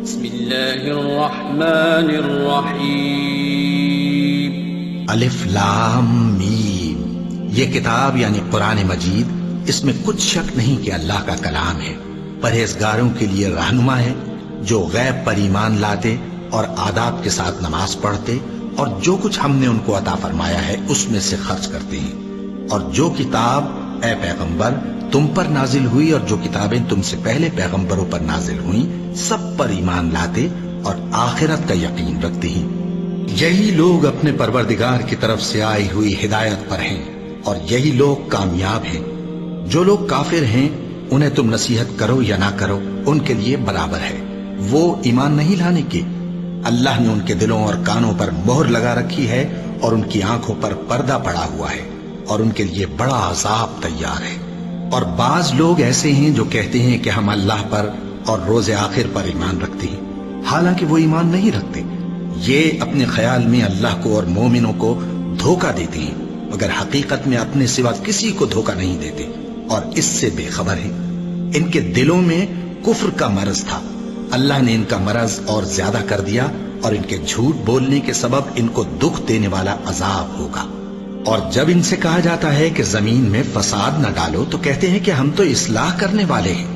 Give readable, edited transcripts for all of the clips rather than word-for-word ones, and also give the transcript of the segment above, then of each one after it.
بسم اللہ الرحمن الرحیم الف لام میم۔ یہ کتاب یعنی قرآن مجید، اس میں کچھ شک نہیں کہ اللہ کا کلام ہے، پرہیزگاروں کے لیے رہنما ہے، جو غیب پر ایمان لاتے اور آداب کے ساتھ نماز پڑھتے اور جو کچھ ہم نے ان کو عطا فرمایا ہے اس میں سے خرچ کرتے ہیں، اور جو کتاب اے پیغمبر تم پر نازل ہوئی اور جو کتابیں تم سے پہلے پیغمبروں پر نازل ہوئیں سب پر ایمان لاتے اور آخرت کا یقین رکھتے ہیں۔ یہی لوگ اپنے پروردگار کی طرف سے آئی ہوئی ہدایت پر ہیں اور یہی لوگ کامیاب ہیں۔ جو لوگ کافر ہیں انہیں تم نصیحت کرو یا نہ کرو ان کے لیے برابر ہے، وہ ایمان نہیں لانے کے۔ اللہ نے ان کے دلوں اور کانوں پر مہر لگا رکھی ہے اور ان کی آنکھوں پر پردہ پڑا ہوا ہے اور ان کے لیے بڑا عذاب تیار ہے۔ اور بعض لوگ ایسے ہیں جو کہتے ہیں کہ ہم اللہ پر اور روز آخر پر ایمان رکھتے ہیں، حالانکہ وہ ایمان نہیں رکھتے۔ یہ اپنے خیال میں اللہ کو اور مومنوں کو دھوکہ دیتے ہیں، مگر حقیقت میں اپنے سوا کسی کو دھوکہ نہیں دیتے اور اس سے بے خبر ہیں۔ ان کے دلوں میں کفر کا مرض تھا، اللہ نے ان کا مرض اور زیادہ کر دیا اور ان کے جھوٹ بولنے کے سبب ان کو دکھ دینے والا عذاب ہوگا۔ اور جب ان سے کہا جاتا ہے کہ زمین میں فساد نہ ڈالو تو کہتے ہیں کہ ہم تو اصلاح کرنے والے ہیں۔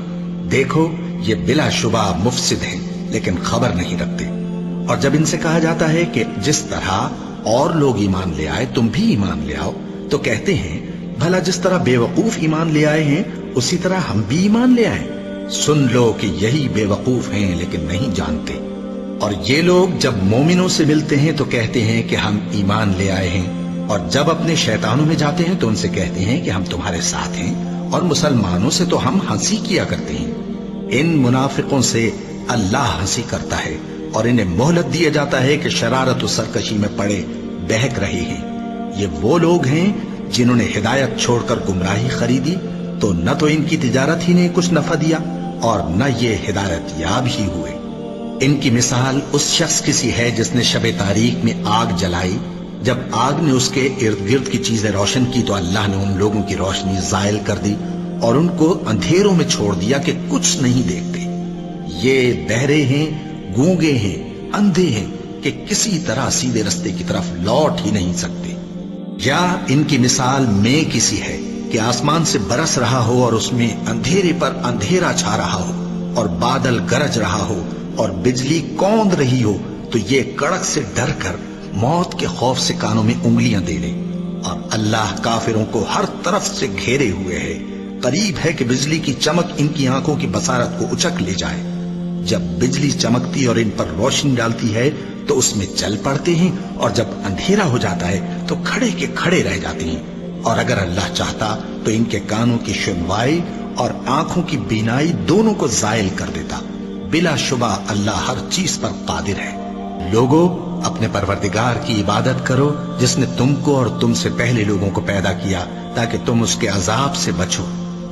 دیکھو یہ بلا شبہ مفسد ہیں لیکن خبر نہیں رکھتے۔ اور جب ان سے کہا جاتا ہے کہ جس طرح اور لوگ ایمان لے آئے تم بھی ایمان لے آؤ تو کہتے ہیں بھلا جس طرح بے وقوف ایمان لے آئے ہیں اسی طرح ہم بھی ایمان لے آئیں۔ سن لو کہ یہی بے وقوف ہیں لیکن نہیں جانتے۔ اور یہ لوگ جب مومنوں سے ملتے ہیں تو کہتے ہیں کہ ہم ایمان لے آئے ہیں، اور جب اپنے شیطانوں میں جاتے ہیں تو ان سے کہتے ہیں کہ ہم تمہارے ساتھ ہیں، اور مسلمانوں سے تو ہم ہنسی کیا کرتے ہیں۔ ان منافقوں سے اللہ ہنسی کرتا ہے اور انہیں مہلت دیا جاتا ہے کہ شرارت و سرکشی میں پڑے بہک رہے ہیں۔ یہ وہ لوگ ہیں جنہوں نے ہدایت چھوڑ کر گمراہی خریدی، تو نہ تو ان کی تجارت ہی نے کچھ نفع دیا اور نہ یہ ہدایت یاب ہی ہوئے۔ ان کی مثال اس شخص کی سی ہے جس نے شب تاریک میں آگ جلائی، جب آگ نے اس کے ارد گرد کی چیزیں روشن کی تو اللہ نے ان لوگوں کی روشنی زائل کر دی اور ان کو اندھیروں میں چھوڑ دیا کہ کچھ نہیں دیکھتے۔ یہ بہرے ہیں، گونگے ہیں، اندھے ہیں کہ کسی طرح سیدھے رستے کی طرف لوٹ ہی نہیں سکتے۔ یا ان کی مثال میں کسی ہے کہ آسمان سے برس رہا ہو اور اس میں اندھیرے پر اندھیرا چھا رہا ہو اور بادل گرج رہا ہو اور بجلی کوند رہی ہو تو یہ کڑک سے ڈر کر موت کے خوف سے کانوں میں انگلیاں دے لے۔ اور اللہ کافروں کو ہر طرف سے گھیرے ہوئے ہے، قریب ہے کہ بجلی کی چمک ان کی آنکھوں کی بصارت کو اچک لے جائے۔ جب بجلی چمکتی اور ان پر روشنی ڈالتی ہے تو اس میں چل پڑتے ہیں، اور جب اندھیرا ہو جاتا ہے تو کھڑے کے کھڑے رہ جاتے ہیں۔ اور اگر اللہ چاہتا تو ان کے کانوں کی سنوائی اور آنکھوں کی بینائی دونوں کو زائل کر دیتا۔ بلا شبہ اللہ ہر چیز پر قادر ہے۔ لوگوں اپنے پروردگار کی عبادت کرو جس نے تم کو اور تم سے پہلے لوگوں کو پیدا کیا تاکہ تم اس کے عذاب سے بچو،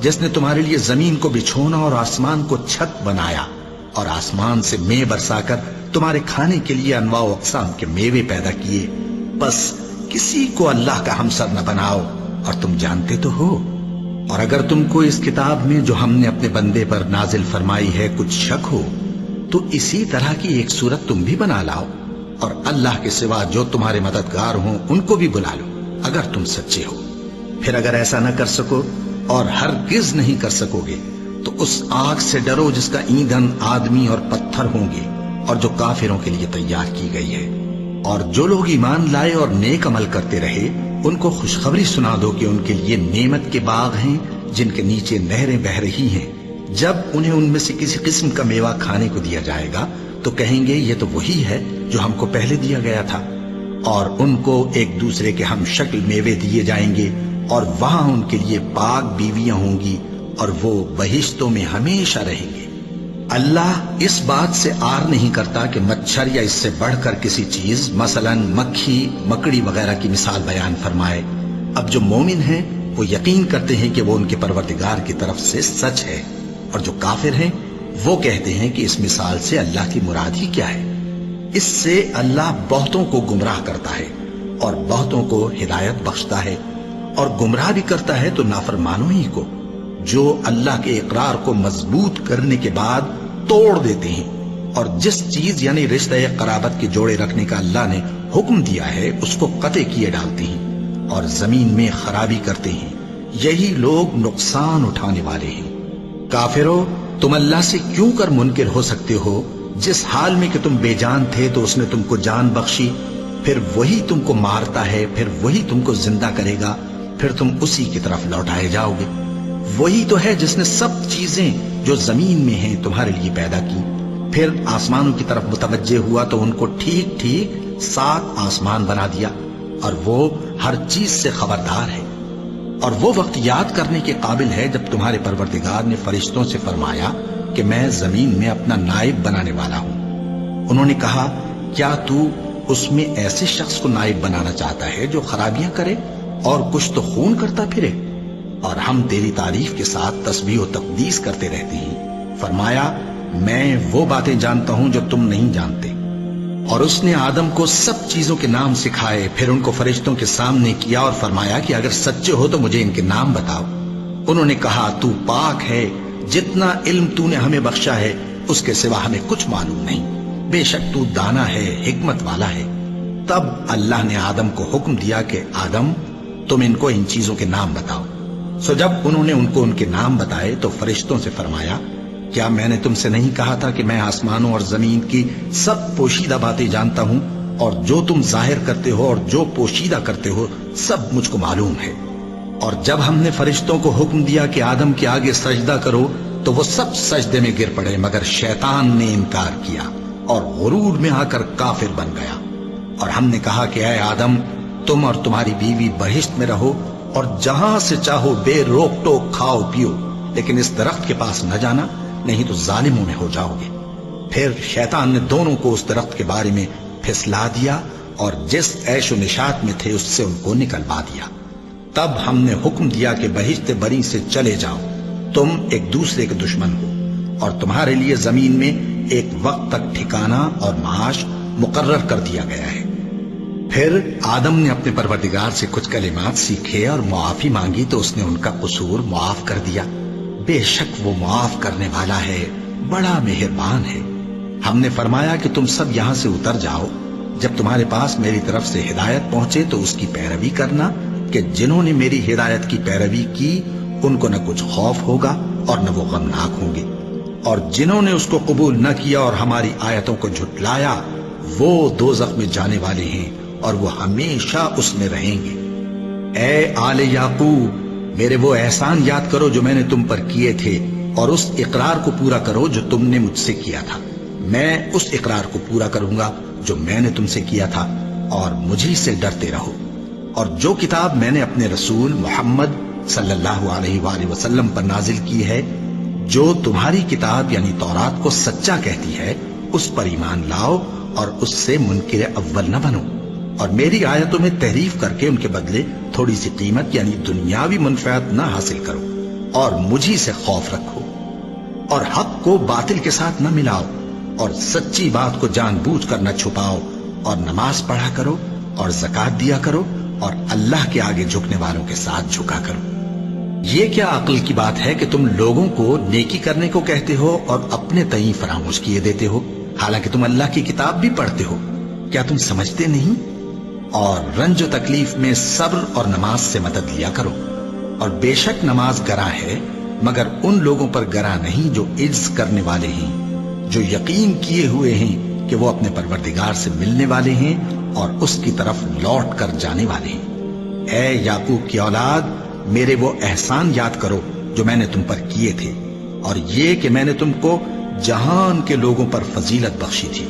جس نے تمہارے لیے زمین کو بچھونا اور آسمان کو چھت بنایا اور آسمان سے مے برسا کر تمہارے کھانے کے لیے انواع و اقسام کے میوے پیدا کیے۔ بس کسی کو اللہ کا ہمسر نہ بناؤ، اور تم جانتے تو ہو۔ اور اگر تم کو اس کتاب میں جو ہم نے اپنے بندے پر نازل فرمائی ہے کچھ شک ہو تو اسی طرح کی ایک صورت تم بھی بنا لاؤ، اور اللہ کے سوا جو تمہارے مددگار ہوں ان کو بھی بلا لو اگر تم سچے ہو۔ پھر اگر ایسا نہ کر سکو اور ہرگز نہیں کر سکو گے تو اس آگ سے ڈرو جس کا ایندھن آدمی اور پتھر ہوں گے اور جو کافروں کے لیے تیار کی گئی ہے۔ اور جو لوگ ایمان لائے اور نیک عمل کرتے رہے ان کو خوشخبری سنا دو کہ ان کے لیے نعمت کے باغ ہیں جن کے نیچے نہریں بہہ رہی ہیں۔ جب انہیں ان میں سے کسی قسم کا میوہ کھانے کو دیا جائے گا تو کہیں گے یہ تو وہی ہے جو ہم کو پہلے دیا گیا تھا، اور ان کو ایک دوسرے کے ہم شکل میوے دیے جائیں گے، اور وہاں ان کے لیے پاک بیویاں ہوں گی اور وہ بہشتوں میں ہمیشہ رہیں گے۔ اللہ اس بات سے آر نہیں کرتا کہ مچھر یا اس سے بڑھ کر کسی چیز مثلا مکھی، مکڑی وغیرہ کی مثال بیان فرمائے۔ اب جو مومن ہیں وہ یقین کرتے ہیں کہ وہ ان کے پروردگار کی طرف سے سچ ہے، اور جو کافر ہیں وہ کہتے ہیں کہ اس مثال سے اللہ کی مراد ہی کیا ہے۔ اس سے اللہ بہتوں کو گمراہ کرتا ہے اور بہتوں کو ہدایت بخشتا ہے، اور گمراہ بھی کرتا ہے تو نافرمانوں ہی کو، جو اللہ کے اقرار کو مضبوط کرنے کے بعد توڑ دیتے ہیں اور جس چیز یعنی رشتہ قرابت کے جوڑے رکھنے کا اللہ نے حکم دیا ہے اس کو قطع کیے ڈالتے ہیں اور زمین میں خرابی کرتے ہیں، یہی لوگ نقصان اٹھانے والے ہیں۔ کافرو، تم اللہ سے کیوں کر منکر ہو سکتے ہو؟ جس حال میں کہ تم بے جان تھے تو اس نے تم کو جان بخشی، پھر وہی تم کو مارتا ہے، پھر وہی تم کو زندہ کرے گا، پھر تم اسی کی طرف لوٹائے جاؤ گے۔ وہی تو ہے جس نے سب چیزیں جو زمین میں ہیں تمہارے لیے پیدا کی، پھر آسمانوں کی طرف متوجہ ہوا تو ان کو ٹھیک ٹھیک 7 آسمان بنا دیا، اور وہ ہر چیز سے خبردار ہے۔ اور وہ وقت یاد کرنے کے قابل ہے جب تمہارے پروردگار نے فرشتوں سے فرمایا کہ میں زمین میں اپنا نائب بنانے والا ہوں۔ انہوں نے کہا، کیا تو اس میں ایسے شخص کو نائب بنانا چاہتا ہے جو خرابیاں کرے اور کچھ تو خون کرتا پھرے؟ اور ہم تیری تعریف کے ساتھ تسبیح و تقدیس کرتے رہتے ہیں۔ فرمایا، میں وہ باتیں جانتا ہوں جو تم نہیں جانتے۔ اور اس نے آدم کو سب چیزوں کے نام سکھائے، پھر ان کو فرشتوں کے سامنے کیا اور فرمایا کہ اگر سچے ہو تو مجھے ان کے نام بتاؤ۔ انہوں نے کہا، تو پاک ہے، جتنا علم تو نے ہمیں بخشا ہے اس کے سوا ہمیں کچھ معلوم نہیں، بے شک تو دانا ہے، حکمت والا ہے۔ تب اللہ نے آدم کو حکم دیا کہ آدم، تم ان کو ان چیزوں کے نام بتاؤ۔ سو جب انہوں نے ان کو ان کے نام بتائے تو فرشتوں سے فرمایا، کیا میں نے تم سے نہیں کہا تھا کہ میں آسمانوں اور زمین کی سب پوشیدہ باتیں جانتا ہوں، اور جو تم ظاہر کرتے ہو اور جو پوشیدہ کرتے ہو سب مجھ کو معلوم ہے۔ اور جب ہم نے فرشتوں کو حکم دیا کہ آدم کے آگے سجدہ کرو تو وہ سب سجدے میں گر پڑے مگر شیطان نے انکار کیا اور غرور میں آ کر کافر بن گیا۔ اور ہم نے کہا کہ اے آدم، تم اور تمہاری بیوی بہشت میں رہو اور جہاں سے چاہو بے روک ٹوک کھاؤ پیو، لیکن اس درخت کے پاس نہ جانا، نہیں تو ظالموں میں ہو جاؤ گے۔ پھر شیطان نے دونوں کو اس درخت کے بارے میں پھسلا دیا اور جس عیش و نشاط میں تھے اس سے ان کو نکلوا دیا۔ تب ہم نے حکم دیا کہ بہشت بری سے چلے جاؤ، تم ایک دوسرے کے دشمن ہو، اور تمہارے لیے زمین میں ایک وقت تک ٹھکانہ اور معاش مقرر کر دیا گیا ہے۔ پھر آدم نے اپنے پروردگار سے کچھ کلمات سیکھے اور معافی مانگی تو اس نے ان کا قصور معاف کر دیا۔ بے شک وہ معاف کرنے والا ہے، بڑا مہربان ہے۔ ہم نے فرمایا کہ تم سب یہاں سے اتر جاؤ، جب تمہارے پاس میری طرف سے ہدایت پہنچے تو اس کی پیروی کرنا، کہ جنہوں نے میری ہدایت کی پیروی کی ان کو نہ کچھ خوف ہوگا اور نہ وہ غمناک ہوں گے، اور جنہوں نے اس کو قبول نہ کیا اور ہماری آیتوں کو جھٹلایا وہ دوزخ میں جانے والے ہیں اور وہ ہمیشہ اس میں رہیں گے۔ اے آل یعقوب، میرے وہ احسان یاد کرو جو میں نے تم پر کیے تھے، اور اس اقرار کو پورا کرو جو تم نے مجھ سے کیا تھا۔ میں اس اقرار کو پورا کروں گا جو میں نے تم سے کیا تھا، اور مجھی سے ڈرتے رہو۔ اور جو کتاب میں نے اپنے رسول محمد صلی اللہ علیہ وآلہ وسلم پر نازل کی ہے، جو تمہاری کتاب یعنی تورات کو سچا کہتی ہے، اس پر ایمان لاؤ اور اس سے منکر اول نہ بنو، اور میری آیتوں میں تحریف کر کے ان کے بدلے تھوڑی سی قیمت یعنی دنیاوی منفعت نہ حاصل کرو، اور مجھی سے خوف رکھو، اور حق کو باطل کے ساتھ نہ ملاؤ، اور سچی بات کو جان بوجھ کر نہ چھپاؤ، اور نماز پڑھا کرو اور زکوٰۃ دیا کرو، اور اللہ کے آگے جھکنے والوں کے ساتھ جھکا کرو۔ یہ کیا عقل کی بات ہے کہ تم لوگوں کو نیکی کرنے کو کہتے ہو اور اپنے تئیں فراموش کیے دیتے ہو، حالانکہ تم اللہ کی کتاب بھی پڑھتے ہو؟ کیا تم سمجھتے نہیں؟ اور رنج و تکلیف میں صبر اور نماز سے مدد لیا کرو، اور بے شک نماز گراں ہے مگر ان لوگوں پر گراں نہیں جو عجز کرنے والے ہیں، جو یقین کیے ہوئے ہیں کہ وہ اپنے پروردگار سے ملنے والے ہیں اور اس کی طرف لوٹ کر جانے والے ہیں۔ اے یعقوب کی اولاد، میرے وہ احسان یاد کرو جو میں نے تم پر کیے تھے، اور یہ کہ میں نے تم کو جہان کے لوگوں پر فضیلت بخشی تھی۔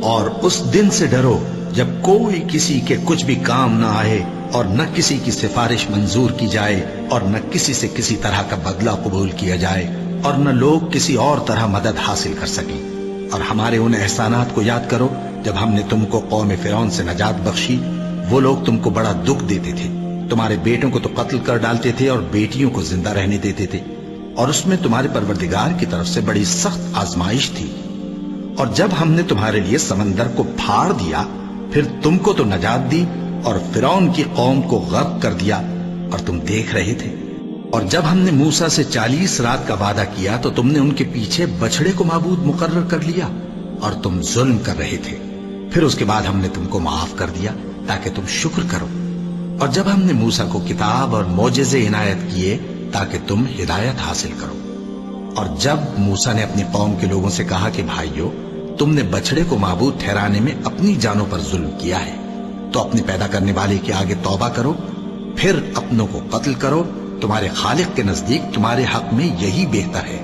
اور اس دن سے ڈرو جب کوئی کسی کے کچھ بھی کام نہ آئے، اور نہ کسی کی سفارش منظور کی جائے، اور نہ کسی سے کسی طرح کا بدلہ قبول کیا جائے، اور نہ لوگ کسی اور طرح مدد حاصل کر سکیں۔ اور ہمارے ان احسانات کو یاد کرو جب ہم نے تم کو قوم فرعون سے نجات بخشی۔ وہ لوگ تم کو بڑا دکھ دیتے تھے، تمہارے بیٹوں کو تو قتل کر ڈالتے تھے اور بیٹیوں کو زندہ رہنے دیتے تھے، اور اس میں تمہارے پروردگار کی طرف سے بڑی سخت آزمائش تھی۔ اور جب ہم نے تمہارے لیے سمندر کو پھاڑ دیا، پھر تم کو تو نجات دی اور فرعون کی قوم کو غرق کر دیا، اور تم دیکھ رہے تھے۔ اور جب ہم نے موسیٰ سے 40 رات کا وعدہ کیا تو تم نے ان کے پیچھے بچڑے کو معبود مقرر کر لیا، اور تم ظلم کر رہے تھے، پھر اس کے بعد ہم نے تم کو معاف کر دیا تاکہ تم شکر کرو۔ اور جب ہم نے موسیٰ کو کتاب اور معجزے عنایت کیے تاکہ تم ہدایت حاصل کرو۔ اور جب موسیٰ نے اپنی قوم کے لوگوں سے کہا کہ بھائیو، تم نے بچڑے کو معبود ٹھہرانے میں اپنی جانوں پر ظلم کیا ہے، تو اپنے پیدا کرنے والے کے آگے توبہ کرو، پھر اپنوں کو قتل کرو، تمہارے خالق کے نزدیک تمہارے حق میں یہی بہتر ہے۔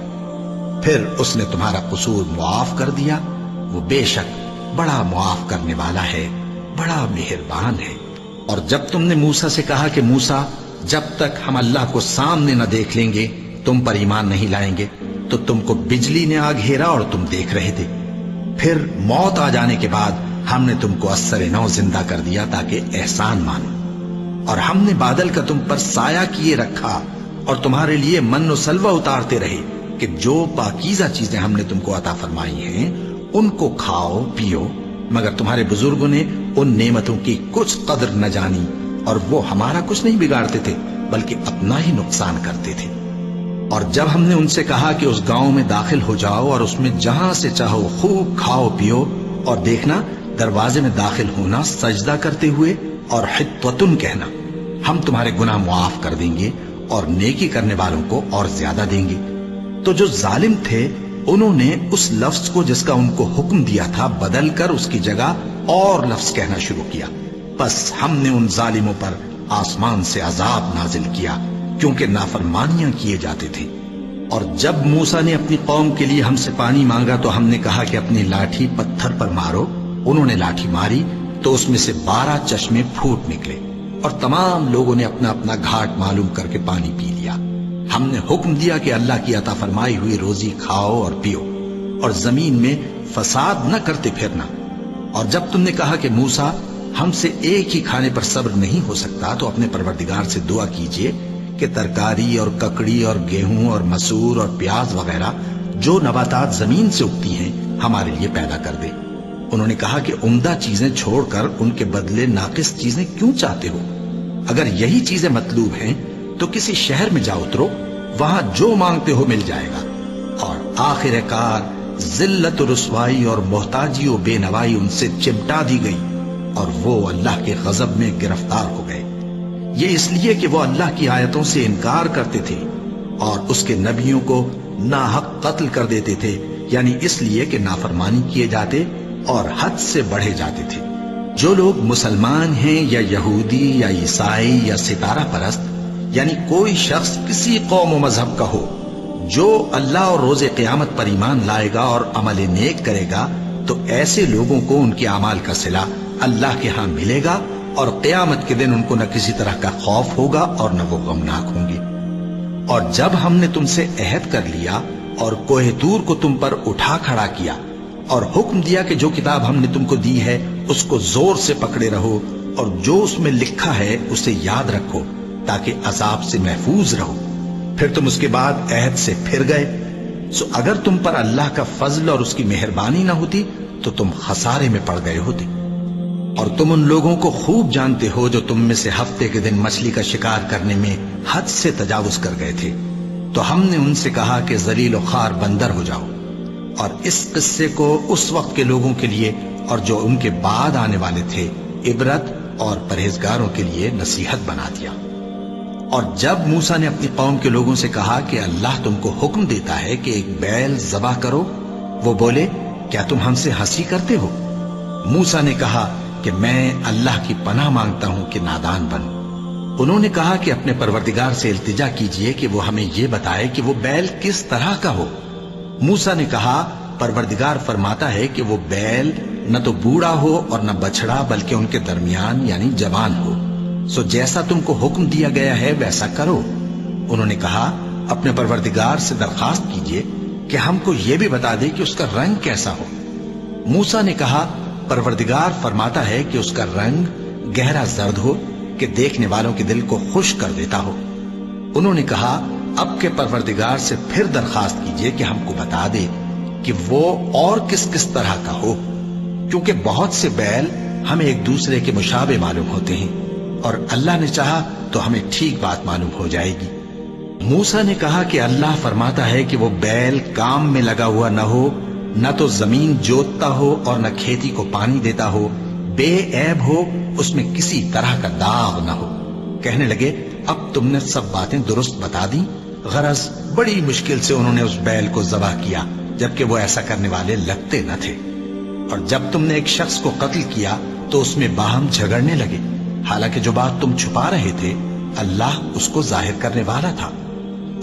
پھر اس نے تمہارا قصور معاف کر دیا، وہ بے شک بڑا معاف کرنے والا ہے، بڑا مہربان ہے۔ اور جب تم نے موسیٰ سے کہا کہ موسیٰ، جب تک ہم اللہ کو سامنے نہ دیکھ لیں گے تم پر ایمان نہیں لائیں گے، تو تم کو بجلی نے آ گھیرا اور تم دیکھ رہے تھے، پھر موت آ جانے کے بعد ہم نے تم کو اثر نو زندہ کر دیا تاکہ احسان مانو۔ اور ہم نے بادل کا تم پر سایہ کیے رکھا اور تمہارے لیے من و سلوہ اتارتے رہے کہ جو پاکیزہ چیزیں ہم نے تم کو عطا فرمائی ہیں ان کو کھاؤ پیو، مگر تمہارے بزرگوں نے ان نعمتوں کی کچھ قدر نہ جانی، اور وہ ہمارا کچھ نہیں بگاڑتے تھے بلکہ اپنا ہی نقصان کرتے تھے۔ اور جب ہم نے ان سے کہا کہ اس گاؤں میں داخل ہو جاؤ اور اس میں جہاں سے چاہو خوب کھاؤ پیو، اور دیکھنا دروازے میں داخل ہونا سجدہ کرتے ہوئے اور حطوتن کہنا، ہم تمہارے گناہ معاف کر دیں گے اور نیکی کرنے والوں کو اور زیادہ دیں گے، تو جو ظالم تھے انہوں نے اس لفظ کو جس کا ان کو حکم دیا تھا بدل کر اس کی جگہ اور لفظ کہنا شروع کیا، بس ہم نے ان ظالموں پر آسمان سے عذاب نازل کیا کیونکہ نافرمانیاں کیے جاتے تھے۔ اور جب موسیٰ نے اپنی قوم کے لیے ہم سے پانی مانگا تو ہم نے کہا کہ اپنی لاٹھی پتھر پر مارو، انہوں نے لاٹھی ماری تو اس میں سے 12 چشمے پھوٹ نکلے، اور تمام لوگوں نے اپنا اپنا گھاٹ معلوم کر کے پانی پی لیا۔ ہم نے حکم دیا کہ اللہ کی عطا فرمائی ہوئی روزی کھاؤ اور پیو، اور زمین میں فساد نہ کرتے پھرنا۔ اور جب تم نے کہا کہ موسیٰ، ہم سے ایک ہی کھانے پر صبر نہیں ہو سکتا، تو اپنے پروردگار سے دعا کیجئے کہ ترکاری اور ککڑی اور گیہوں اور مسور اور پیاز وغیرہ جو نباتات زمین سے اگتی ہیں ہمارے لیے پیدا کر دے۔ انہوں نے کہا کہ عمدہ چیزیں چھوڑ کر ان کے بدلے ناقص چیزیں کیوں چاہتے ہو؟ اگر یہی چیزیں مطلوب ہیں تو کسی شہر میں جا اترو، وہاں جو مانگتے ہو مل جائے گا۔ اور آخر کار ذلت و رسوائی اور محتاجی و بے نوائی ان سے چمٹا دی گئی، اور وہ اللہ کے غضب میں گرفتار ہو گئے، یہ اس لیے کہ وہ اللہ کی آیتوں سے انکار کرتے تھے اور اس کے نبیوں کو ناحق قتل کر دیتے تھے، یعنی اس لیے کہ نافرمانی کیے جاتے اور حد سے بڑھے جاتے تھے۔ جو لوگ مسلمان ہیں یا یہودی یا عیسائی یا ستارہ پرست، یعنی کوئی شخص کسی قوم و مذہب کا ہو، جو اللہ اور روز قیامت پر ایمان لائے گا اور عمل نیک کرے گا، تو ایسے لوگوں کو ان کے اعمال کا صلہ اللہ کے ہاں ملے گا، اور قیامت کے دن ان کو نہ کسی طرح کا خوف ہوگا اور نہ وہ غمناک ہوں گے۔ اور جب ہم نے تم سے عہد کر لیا اور کوہ طور کو تم پر اٹھا کھڑا کیا اور حکم دیا کہ جو کتاب ہم نے تم کو دی ہے اس کو زور سے پکڑے رہو، اور جو اس میں لکھا ہے اسے یاد رکھو تاکہ عذاب سے محفوظ رہو، پھر تم اس کے بعد عہد سے پھر گئے، سو اگر تم پر اللہ کا فضل اور اس کی مہربانی نہ ہوتی تو تم خسارے میں پڑ گئے ہوتے۔ اور تم ان لوگوں کو خوب جانتے ہو جو تم میں سے ہفتے کے دن مچھلی کا شکار کرنے میں حد سے تجاوز کر گئے تھے، تو ہم نے ان سے کہا کہ ذلیل و خوار بندر ہو جاؤ، اور اس قصے کو اس وقت کے لوگوں کے لیے اور جو ان کے بعد آنے والے تھے عبرت اور پرہیزگاروں کے لیے نصیحت بنا دیا۔ اور جب موسیٰ نے اپنی قوم کے لوگوں سے کہا کہ اللہ تم کو حکم دیتا ہے کہ ایک بیل ذبح کرو، وہ بولے کیا تم ہم سے ہنسی کرتے ہو؟ موسیٰ نے کہا کہ میں اللہ کی پناہ مانگتا ہوں کہ نادان بنوں۔ انہوں نے کہا کہ اپنے پروردگار سے التجا کیجئے کہ وہ ہمیں یہ بتائے کہ وہ بیل کس طرح کا ہو۔ موسیٰ نے کہا پروردگار فرماتا ہے کہ وہ بیل نہ تو بوڑھا ہو اور نہ بچڑا بلکہ ان کے درمیان یعنی جوان ہو، سو جیسا تم کو حکم دیا گیا ہے ویسا کرو۔ انہوں نے کہا اپنے پروردگار سے درخواست کیجئے کہ ہم کو یہ بھی بتا دے کہ اس کا رنگ کیسا ہو۔ موسیٰ نے کہا پروردگار فرماتا ہے کہ اس کا رنگ گہرا زرد ہو کہ دیکھنے والوں کے دل کو خوش کر دیتا ہو۔ انہوں نے کہا اب کے پروردگار سے پھر درخواست کیجئے کہ ہم کو بتا دے کہ وہ اور کس کس طرح کا ہو، کیونکہ بہت سے بیل ہمیں ایک دوسرے کے مشابہ معلوم ہوتے ہیں، اور اللہ نے چاہا تو ہمیں ٹھیک بات معلوم ہو جائے گی۔ موسیٰ نے کہا کہ اللہ فرماتا ہے کہ وہ بیل کام میں لگا ہوا نہ ہو نہ تو زمین جوتتا ہو اور نہ کھیتی کو پانی دیتا ہو، بے عیب ہو، اس میں کسی طرح کا داغ نہ ہو۔ کہنے لگے اب تم نے سب باتیں درست بتا دی۔ غرض بڑی مشکل سے انہوں نے اس بیل کو ذبح کیا، جبکہ وہ ایسا کرنے والے لگتے نہ تھے۔ اور جب تم نے ایک شخص کو قتل کیا تو اس میں باہم جھگڑنے لگے، حالانکہ جو بات تم چھپا رہے تھے اللہ اس کو ظاہر کرنے والا تھا۔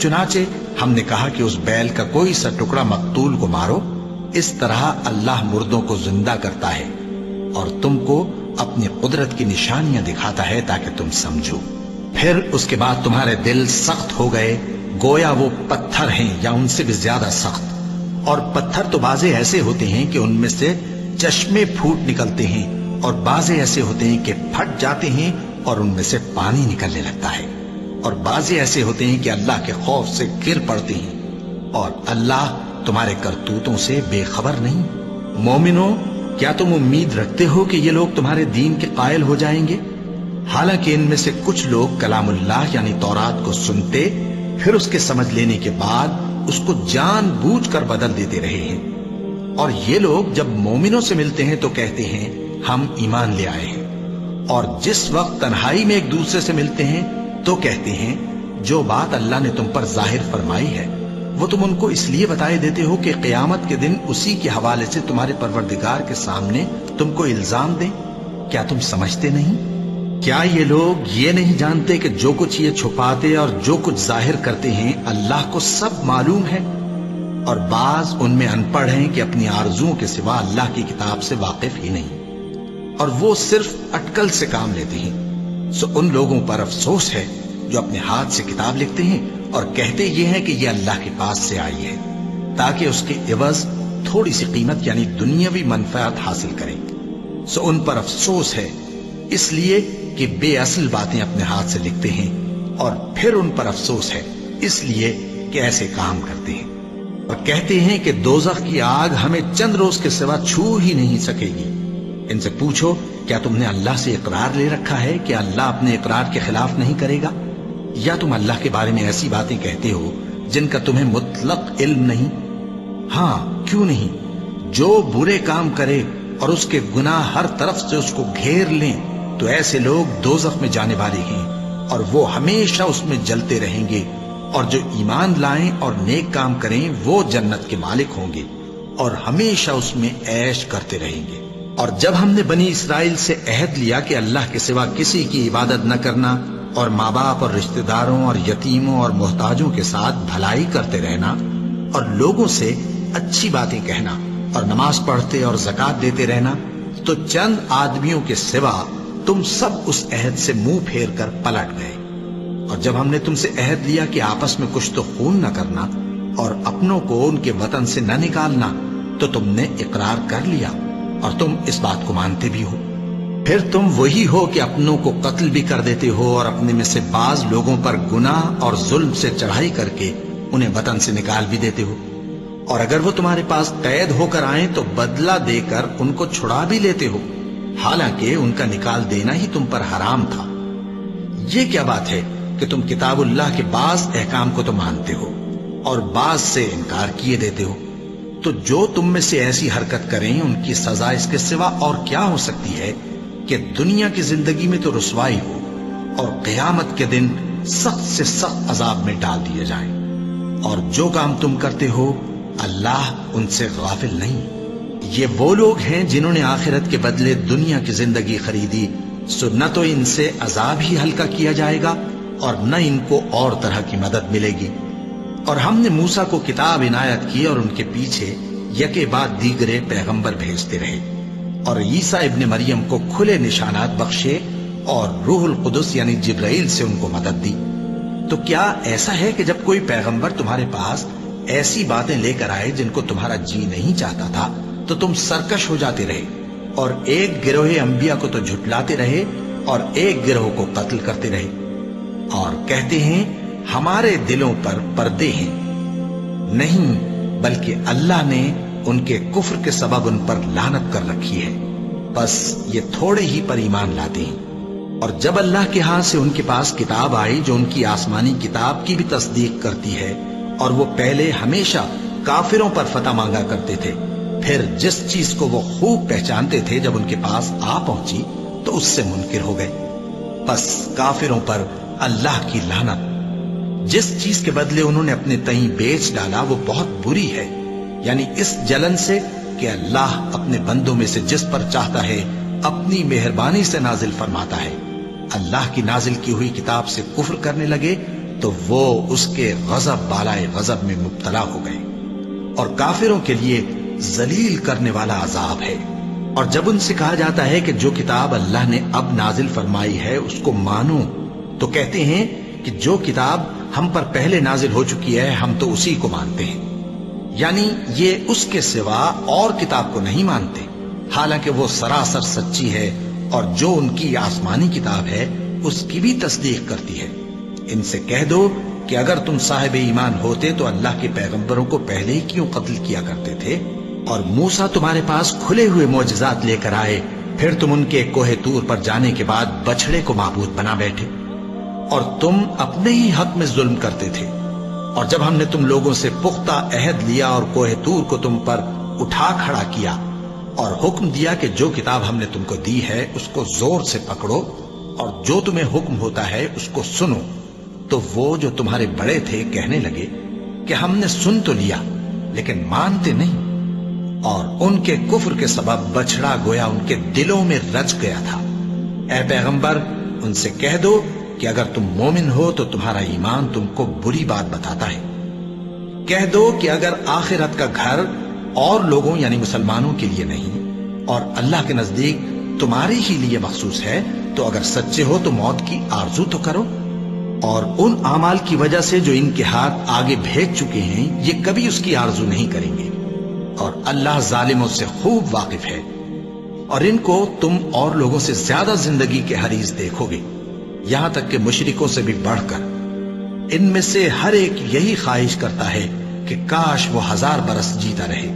چنانچہ ہم نے کہا کہ اس بیل کا کوئی سا ٹکڑا مقتول کو مارو، اس طرح اللہ مردوں کو زندہ کرتا ہے اور تم کو اپنی قدرت کی نشانیاں دکھاتا ہے تاکہ تم سمجھو۔ پھر اس کے بعد تمہارے دل سخت ہو گئے، گویا وہ پتھر ہیں یا ان سے بھی زیادہ سخت۔ اور پتھر تو بعضے ایسے ہوتے ہیں کہ ان میں سے چشمے پھوٹ نکلتے ہیں، اور بعضے ایسے ہوتے ہیں کہ پھٹ جاتے ہیں اور ان میں سے پانی نکلنے لگتا ہے، اور بعضے ایسے ہوتے ہیں کہ اللہ کے خوف سے گر پڑتے ہیں، اور اللہ تمہارے کرتوتوں سے بے خبر نہیں۔ مومنو، کیا تم امید رکھتے ہو کہ یہ لوگ تمہارے دین کے قائل ہو جائیں گے؟ حالانکہ ان میں سے کچھ لوگ کلام اللہ یعنی تورات کو سنتے، پھر اس کے سمجھ لینے کے بعد اس کو جان بوجھ کر بدل دیتے رہے ہیں۔ اور یہ لوگ جب مومنوں سے ملتے ہیں تو کہتے ہیں ہم ایمان لے آئے ہیں، اور جس وقت تنہائی میں ایک دوسرے سے ملتے ہیں تو کہتے ہیں جو بات اللہ نے تم پر ظاہر فرمائی ہے وہ تم ان کو اس لیے بتائے دیتے ہو کہ قیامت کے دن اسی کے حوالے سے تمہارے پروردگار کے سامنے تم کو الزام دیں۔ کیا تم سمجھتے نہیں؟ کیا یہ لوگ یہ نہیں جانتے کہ جو کچھ یہ چھپاتے اور جو کچھ ظاہر کرتے ہیں اللہ کو سب معلوم ہے؟ اور بعض ان میں ان پڑھ ہیں کہ اپنی آرزوؤں کے سوا اللہ کی کتاب سے واقف ہی نہیں، اور وہ صرف اٹکل سے کام لیتے ہیں۔ سو ان لوگوں پر افسوس ہے جو اپنے ہاتھ سے کتاب لکھتے ہیں اور کہتے یہ ہیں کہ یہ اللہ کے پاس سے آئی ہے، تاکہ اس کے عوض تھوڑی سی قیمت یعنی دنیاوی منفعت حاصل کریں۔ سو ان پر افسوس ہے اس لیے کہ بے اصل باتیں اپنے ہاتھ سے لکھتے ہیں، اور پھر ان پر افسوس ہے اس لیے کہ ایسے کام کرتے ہیں، اور کہتے ہیں کہ دوزخ کی آگ ہمیں چند روز کے سوا چھو ہی نہیں سکے گی۔ ان سے پوچھو کیا تم نے اللہ سے اقرار لے رکھا ہے کہ اللہ اپنے اقرار کے خلاف نہیں کرے گا؟ یا تم اللہ کے بارے میں ایسی باتیں کہتے ہو جن کا تمہیں مطلق علم نہیں؟ ہاں کیوں نہیں، جو برے کام کرے اور اس کے گناہ ہر طرف سے اس کو گھیر لیں تو ایسے لوگ دوزخ میں جانے والے ہیں، اور وہ ہمیشہ اس میں جلتے رہیں گے، اور جو ایمان لائیں اور نیک کام کریں وہ جنت کے مالک ہوں گے اور ہمیشہ اس میں عیش کرتے رہیں گے۔ اور جب ہم نے بنی اسرائیل سے عہد لیا کہ اللہ کے سوا کسی کی عبادت نہ کرنا، اور ماں باپ اور رشتہ داروں اور یتیموں اور محتاجوں کے ساتھ بھلائی کرتے رہنا، اور لوگوں سے اچھی باتیں کہنا، اور نماز پڑھتے اور زکوٰۃ دیتے رہنا، تو چند آدمیوں کے سوا تم سب اس عہد سے منہ پھیر کر پلٹ گئے۔ اور جب ہم نے تم سے عہد لیا کہ آپس میں کچھ تو خون نہ کرنا اور اپنوں کو ان کے وطن سے نہ نکالنا، تو تم نے اقرار کر لیا اور تم اس بات کو مانتے بھی ہو۔ پھر تم وہی ہو کہ اپنوں کو قتل بھی کر دیتے ہو اور اپنے میں سے بعض لوگوں پر گناہ اور ظلم سے چڑھائی کر کے انہیں وطن سے نکال بھی دیتے ہو، اور اگر وہ تمہارے پاس قید ہو کر آئیں تو بدلہ دے کر ان کو چھڑا بھی لیتے ہو، حالانکہ ان کا نکال دینا ہی تم پر حرام تھا۔ یہ کیا بات ہے کہ تم کتاب اللہ کے بعض احکام کو تو مانتے ہو اور بعض سے انکار کیے دیتے ہو؟ تو جو تم میں سے ایسی حرکت کریں ان کی سزا اس کے سوا اور کیا ہو سکتی ہے کہ دنیا کی زندگی میں تو رسوائی ہو اور قیامت کے دن سخت سے سخت عذاب میں ڈال دیے جائیں۔ اور جو کام تم کرتے ہو اللہ ان سے غافل نہیں۔ یہ وہ لوگ ہیں جنہوں نے آخرت کے بدلے دنیا کی زندگی خریدی، سو نہ تو ان سے عذاب ہی ہلکا کیا جائے گا اور نہ ان کو اور طرح کی مدد ملے گی۔ اور ہم نے موسیٰ کو کتاب عنایت کی اور ان کے پیچھے یکے بعد دیگرے پیغمبر بھیجتے رہے، اور عیسیٰ ابن مریم کو کھلے نشانات بخشے اور روح القدس یعنی جبرائیل سے ان کو مدد دی۔ تو کیا ایسا ہے کہ جب کوئی پیغمبر تمہارے پاس ایسی باتیں لے کر آئے جن کو تمہارا جی نہیں چاہتا تھا تو تم سرکش ہو جاتے رہے، اور ایک گروہ انبیاء کو تو جھٹلاتے رہے اور ایک گروہ کو قتل کرتے رہے، اور کہتے ہیں ہمارے دلوں پر پردے ہیں؟ نہیں، بلکہ اللہ نے ان کے کفر کے سبب ان پر لعنت کر رکھی ہے، بس یہ تھوڑے ہی پر ایمان لاتے ہیں۔ اور جب اللہ کے ہاں سے ان کے پاس کتاب آئی جو ان کی آسمانی کتاب کی بھی تصدیق کرتی ہے، اور وہ پہلے ہمیشہ کافروں پر فتح مانگا کرتے تھے، پھر جس چیز کو وہ خوب پہچانتے تھے جب ان کے پاس آ پہنچی تو اس سے منکر ہو گئے۔ بس کافروں پر اللہ کی لعنت۔ جس چیز کے بدلے انہوں نے اپنے تئیں بیچ ڈالا وہ بہت بری ہے، یعنی اس جلن سے کہ اللہ اپنے بندوں میں سے جس پر چاہتا ہے اپنی مہربانی سے نازل فرماتا ہے۔ اللہ کی نازل کی ہوئی کتاب سے کفر کرنے لگے تو وہ اس کے غضب بالائے غضب میں مبتلا ہو گئے، اور کافروں کے لیے ذلیل کرنے والا عذاب ہے۔ اور جب ان سے کہا جاتا ہے کہ جو کتاب اللہ نے اب نازل فرمائی ہے اس کو مانو، تو کہتے ہیں کہ جو کتاب ہم پر پہلے نازل ہو چکی ہے ہم تو اسی کو مانتے ہیں، یعنی یہ اس کے سوا اور کتاب کو نہیں مانتے، حالانکہ وہ سراسر سچی ہے اور جو ان کی آسمانی کتاب ہے اس کی بھی تصدیق کرتی ہے۔ ان سے کہہ دو کہ اگر تم صاحب ایمان ہوتے تو اللہ کے پیغمبروں کو پہلے ہی کیوں قتل کیا کرتے تھے؟ اور موسیٰ تمہارے پاس کھلے ہوئے معجزات لے کر آئے، پھر تم ان کے کوہ طور پر جانے کے بعد بچڑے کو معبود بنا بیٹھے، اور تم اپنے ہی حق میں ظلم کرتے تھے۔ اور جب ہم نے تم لوگوں سے پختہ عہد لیا اور کوہ طور کو تم پر اٹھا کھڑا کیا اور حکم دیا کہ جو کتاب ہم نے تم کو دی ہے اس کو زور سے پکڑو اور جو تمہیں حکم ہوتا ہے اس کو سنو، تو وہ جو تمہارے بڑے تھے کہنے لگے کہ ہم نے سن تو لیا لیکن مانتے نہیں، اور ان کے کفر کے سبب بچڑا گویا ان کے دلوں میں رچ گیا تھا۔ اے پیغمبر ان سے کہہ دو کہ اگر تم مومن ہو تو تمہارا ایمان تم کو بری بات بتاتا ہے۔ کہہ دو کہ اگر آخرت کا گھر اور لوگوں یعنی مسلمانوں کے لیے نہیں اور اللہ کے نزدیک تمہارے ہی لیے مخصوص ہے تو اگر سچے ہو تو موت کی آرزو تو کرو، اور ان اعمال کی وجہ سے جو ان کے ہاتھ آگے بھیج چکے ہیں یہ کبھی اس کی آرزو نہیں کریں گے، اور اللہ ظالموں سے خوب واقف ہے۔ اور ان کو تم اور لوگوں سے زیادہ زندگی کے حریص دیکھو گے، یہاں تک کہ مشرکوں سے بھی بڑھ کر۔ ان میں سے ہر ایک یہی خواہش کرتا ہے کہ کاش وہ 1000 برس جیتا رہے،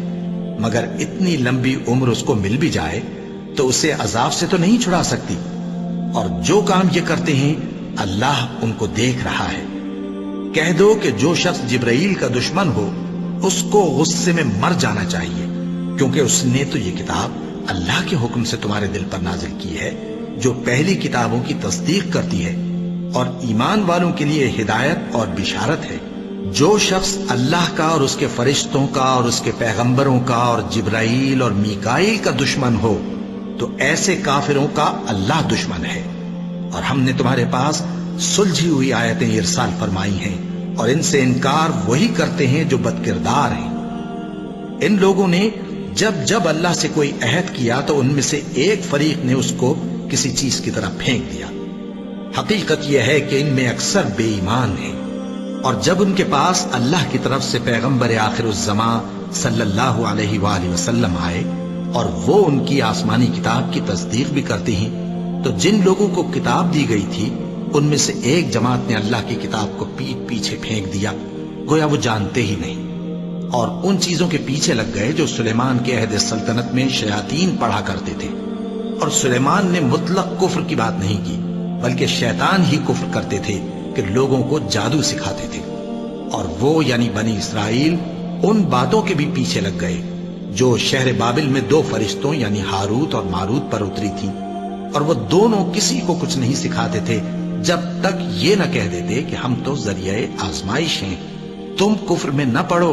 مگر اتنی لمبی عمر اس کو مل بھی جائے تو اسے عذاب سے تو نہیں چھڑا سکتی، اور جو کام یہ کرتے ہیں اللہ ان کو دیکھ رہا ہے۔ کہہ دو کہ جو شخص جبرائیل کا دشمن ہو اس کو غصے میں مر جانا چاہیے، کیونکہ اس نے تو یہ کتاب اللہ کے حکم سے تمہارے دل پر نازل کی ہے جو پہلی کتابوں کی تصدیق کرتی ہے، اور ایمان والوں کے لیے ہدایت اور بشارت ہے۔ جو شخص اللہ کا اور اس کے فرشتوں کا اور اس کے پیغمبروں کا اور جبرائیل اور میکائیل کا دشمن ہو تو ایسے کافروں کا اللہ دشمن ہے۔ اور ہم نے تمہارے پاس سلجھی ہوئی آیتیں ارسال فرمائی ہیں، اور ان سے انکار وہی کرتے ہیں جو بد کردار ہیں۔ ان لوگوں نے جب جب اللہ سے کوئی عہد کیا تو ان میں سے ایک فریق نے اس کو کسی چیز کی طرح پھینک دیا۔ حقیقت یہ ہے کہ ان میں اکثر بے ایمان ہیں، اور جب ان کے پاس اللہ کی طرف سے پیغمبر آخر الزماں صلی اللہ علیہ وآلہ وسلم آئے اور وہ ان کی آسمانی کتاب کی تصدیق بھی کرتے ہیں، تو جن لوگوں کو کتاب دی گئی تھی ان میں سے ایک جماعت نے اللہ کی کتاب کو پیٹ پیچھے پھینک دیا، گویا وہ جانتے ہی نہیں، اور ان چیزوں کے پیچھے لگ گئے جو سلیمان کے عہد سلطنت میں شیاطین پڑھا کرتے تھے۔ اور سلیمان نے مطلق کفر کی بات نہیں کی، بلکہ شیطان ہی کفر کرتے تھے کہ لوگوں کو جادو سکھاتے تھے، اور وہ یعنی بنی اسرائیل ان باتوں کے بھی پیچھے لگ گئے جو شہر بابل میں 2 فرشتوں یعنی ہاروت اور ماروت پر اتری تھی، اور وہ دونوں کسی کو کچھ نہیں سکھاتے تھے جب تک یہ نہ کہہ دیتے کہ ہم تو ذریعہ آزمائش ہیں، تم کفر میں نہ پڑو۔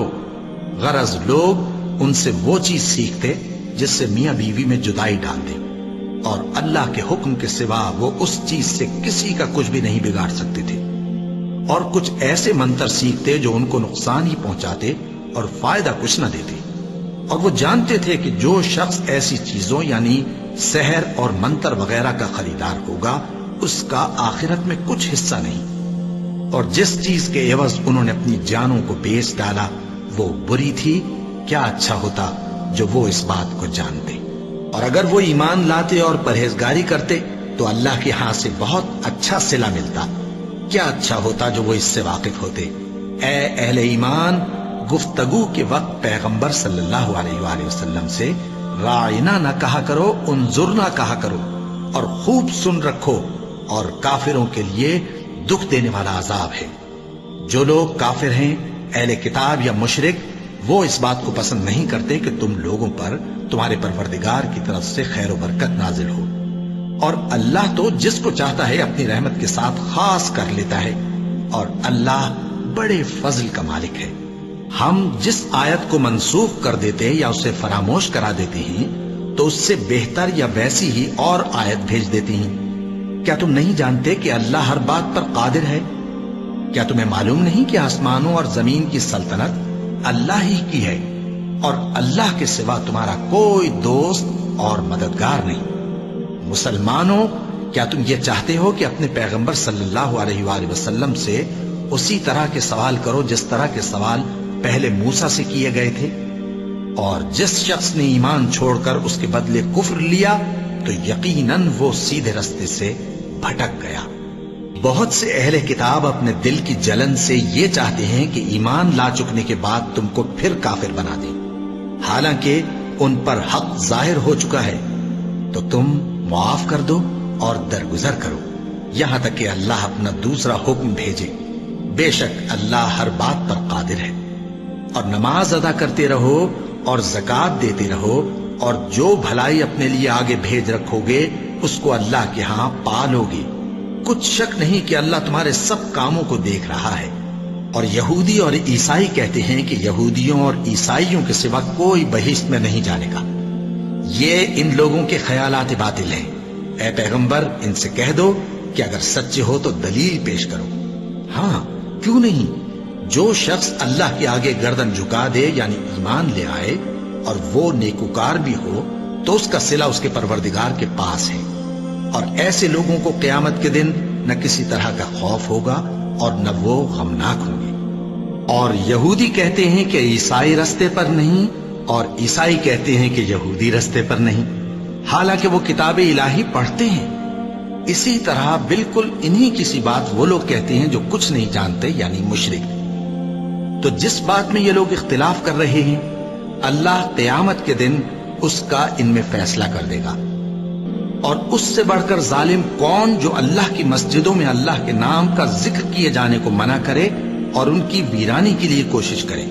غرض لوگ ان سے وہ چیز سیکھتے جس سے میاں بیوی میں جدائی ڈال دے، اور اللہ کے حکم کے سوا وہ اس چیز سے کسی کا کچھ بھی نہیں بگاڑ سکتے تھے، اور کچھ ایسے منتر سیکھتے جو ان کو نقصان ہی پہنچاتے اور فائدہ کچھ نہ دیتے، اور وہ جانتے تھے کہ جو شخص ایسی چیزوں یعنی سحر اور منتر وغیرہ کا خریدار ہوگا اس کا آخرت میں کچھ حصہ نہیں، اور جس چیز کے عوض انہوں نے اپنی جانوں کو بیچ ڈالا وہ بری تھی، کیا اچھا ہوتا جو وہ اس بات کو جانتے۔ اور اگر وہ ایمان لاتے اور پرہیزگاری کرتے تو اللہ کے ہاں سے بہت اچھا صلہ ملتا، کیا اچھا ہوتا جو وہ اس سے واقف ہوتے۔ اے اہل ایمان، گفتگو کے وقت پیغمبر صلی اللہ علیہ وآلہ وسلم سے راعنا نہ کہا کرو، انظرنا کہا کرو، اور خوب سن رکھو، اور کافروں کے لیے دکھ دینے والا عذاب ہے۔ جو لوگ کافر ہیں، اہل کتاب یا مشرک، وہ اس بات کو پسند نہیں کرتے کہ تم لوگوں پر تمہارے پروردگار کی طرف سے خیر و برکت نازل ہو، اور اللہ تو جس کو چاہتا ہے اپنی رحمت کے ساتھ خاص کر لیتا ہے، اور اللہ بڑے فضل کا مالک ہے۔ ہم جس آیت کو منسوخ کر دیتے یا اسے فراموش کرا دیتے ہیں تو اس سے بہتر یا ویسی ہی اور آیت بھیج دیتے ہیں۔ کیا تم نہیں جانتے کہ اللہ ہر بات پر قادر ہے؟ کیا تمہیں معلوم نہیں کہ آسمانوں اور زمین کی سلطنت اللہ ہی کی ہے، اور اللہ کے سوا تمہارا کوئی دوست اور مددگار نہیں؟ مسلمانوں، کیا تم یہ چاہتے ہو کہ اپنے پیغمبر صلی اللہ علیہ وآلہ وسلم سے اسی طرح کے سوال کرو جس طرح کے سوال پہلے موسیٰ سے کیے گئے تھے؟ اور جس شخص نے ایمان چھوڑ کر اس کے بدلے کفر لیا تو یقیناً وہ سیدھے رستے سے بھٹک گیا۔ بہت سے اہل کتاب اپنے دل کی جلن سے یہ چاہتے ہیں کہ ایمان لا چکنے کے بعد تم کو پھر کافر بنا دیں، حالانکہ ان پر حق ظاہر ہو چکا ہے۔ تو تم معاف کر دو اور درگزر کرو یہاں تک کہ اللہ اپنا دوسرا حکم بھیجے۔ بے شک اللہ ہر بات پر قادر ہے۔ اور نماز ادا کرتے رہو اور زکوٰۃ دیتے رہو، اور جو بھلائی اپنے لیے آگے بھیج رکھو گے اس کو اللہ کے ہاں پالو گے۔ کچھ شک نہیں کہ اللہ تمہارے سب کاموں کو دیکھ رہا ہے۔ اور یہودی اور عیسائی کہتے ہیں کہ یہودیوں اور عیسائیوں کے سوا کوئی بہشت میں نہیں جانے گا۔ یہ ان لوگوں کے خیالات باطل ہیں۔ اے پیغمبر، ان سے کہہ دو کہ اگر سچے ہو تو دلیل پیش کرو۔ ہاں، کیوں نہیں؟ جو شخص اللہ کے آگے گردن جھکا دے یعنی ایمان لے آئے اور وہ نیکوکار بھی ہو تو اس کا صلہ اس کے پروردگار کے پاس ہے، اور ایسے لوگوں کو قیامت کے دن نہ کسی طرح کا خوف ہوگا اور نہ وہ غمناک ہوں گے۔ اور یہودی کہتے ہیں کہ عیسائی رستے پر نہیں، اور عیسائی کہتے ہیں کہ یہودی رستے پر نہیں، حالانکہ وہ کتاب الہی پڑھتے ہیں۔ اسی طرح بالکل انہی کسی بات وہ لوگ کہتے ہیں جو کچھ نہیں جانتے یعنی مشرک۔ تو جس بات میں یہ لوگ اختلاف کر رہے ہیں اللہ قیامت کے دن اس کا ان میں فیصلہ کر دے گا۔ اور اس سے بڑھ کر ظالم کون جو اللہ کی مسجدوں میں اللہ کے نام کا ذکر کیے جانے کو منع کرے اور ان کی ویرانی کے لیے کوشش کرے۔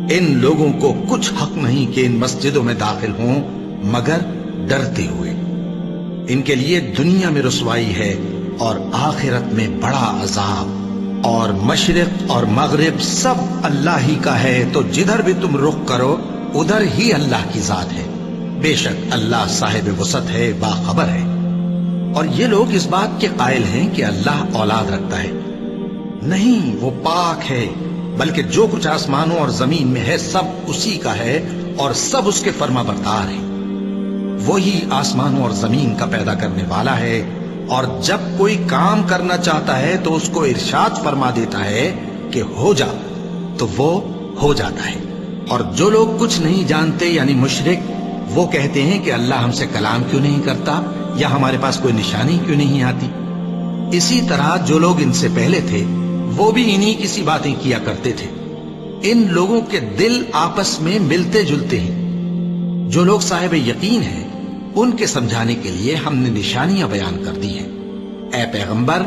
ان لوگوں کو کچھ حق نہیں کہ ان مسجدوں میں داخل ہوں مگر ڈرتے ہوئے۔ ان کے لیے دنیا میں رسوائی ہے اور آخرت میں بڑا عذاب۔ اور مشرق اور مغرب سب اللہ ہی کا ہے، تو جدھر بھی تم رخ کرو ادھر ہی اللہ کی ذات ہے۔ بے شک اللہ صاحب وسعت ہے، باخبر ہے۔ اور یہ لوگ اس بات کے قائل ہیں کہ اللہ اولاد رکھتا ہے۔ نہیں، وہ پاک ہے، بلکہ جو کچھ آسمانوں اور زمین میں ہے سب اسی کا ہے، اور سب اس کے فرما بردار ہیں۔ وہی آسمانوں اور زمین کا پیدا کرنے والا ہے، اور جب کوئی کام کرنا چاہتا ہے تو اس کو ارشاد فرما دیتا ہے کہ ہو جا، تو وہ ہو جاتا ہے۔ اور جو لوگ کچھ نہیں جانتے یعنی مشرک، وہ کہتے ہیں کہ اللہ ہم سے کلام کیوں نہیں کرتا، یا ہمارے پاس کوئی نشانی کیوں نہیں آتی۔ اسی طرح جو لوگ ان سے پہلے تھے وہ بھی انہی کسی باتیں کیا کرتے تھے۔ ان لوگوں کے دل آپس میں ملتے جلتے ہیں۔ جو لوگ صاحب یقین ہیں ان کے سمجھانے کے لیے ہم نے نشانیاں بیان کر دی ہیں۔ اے پیغمبر،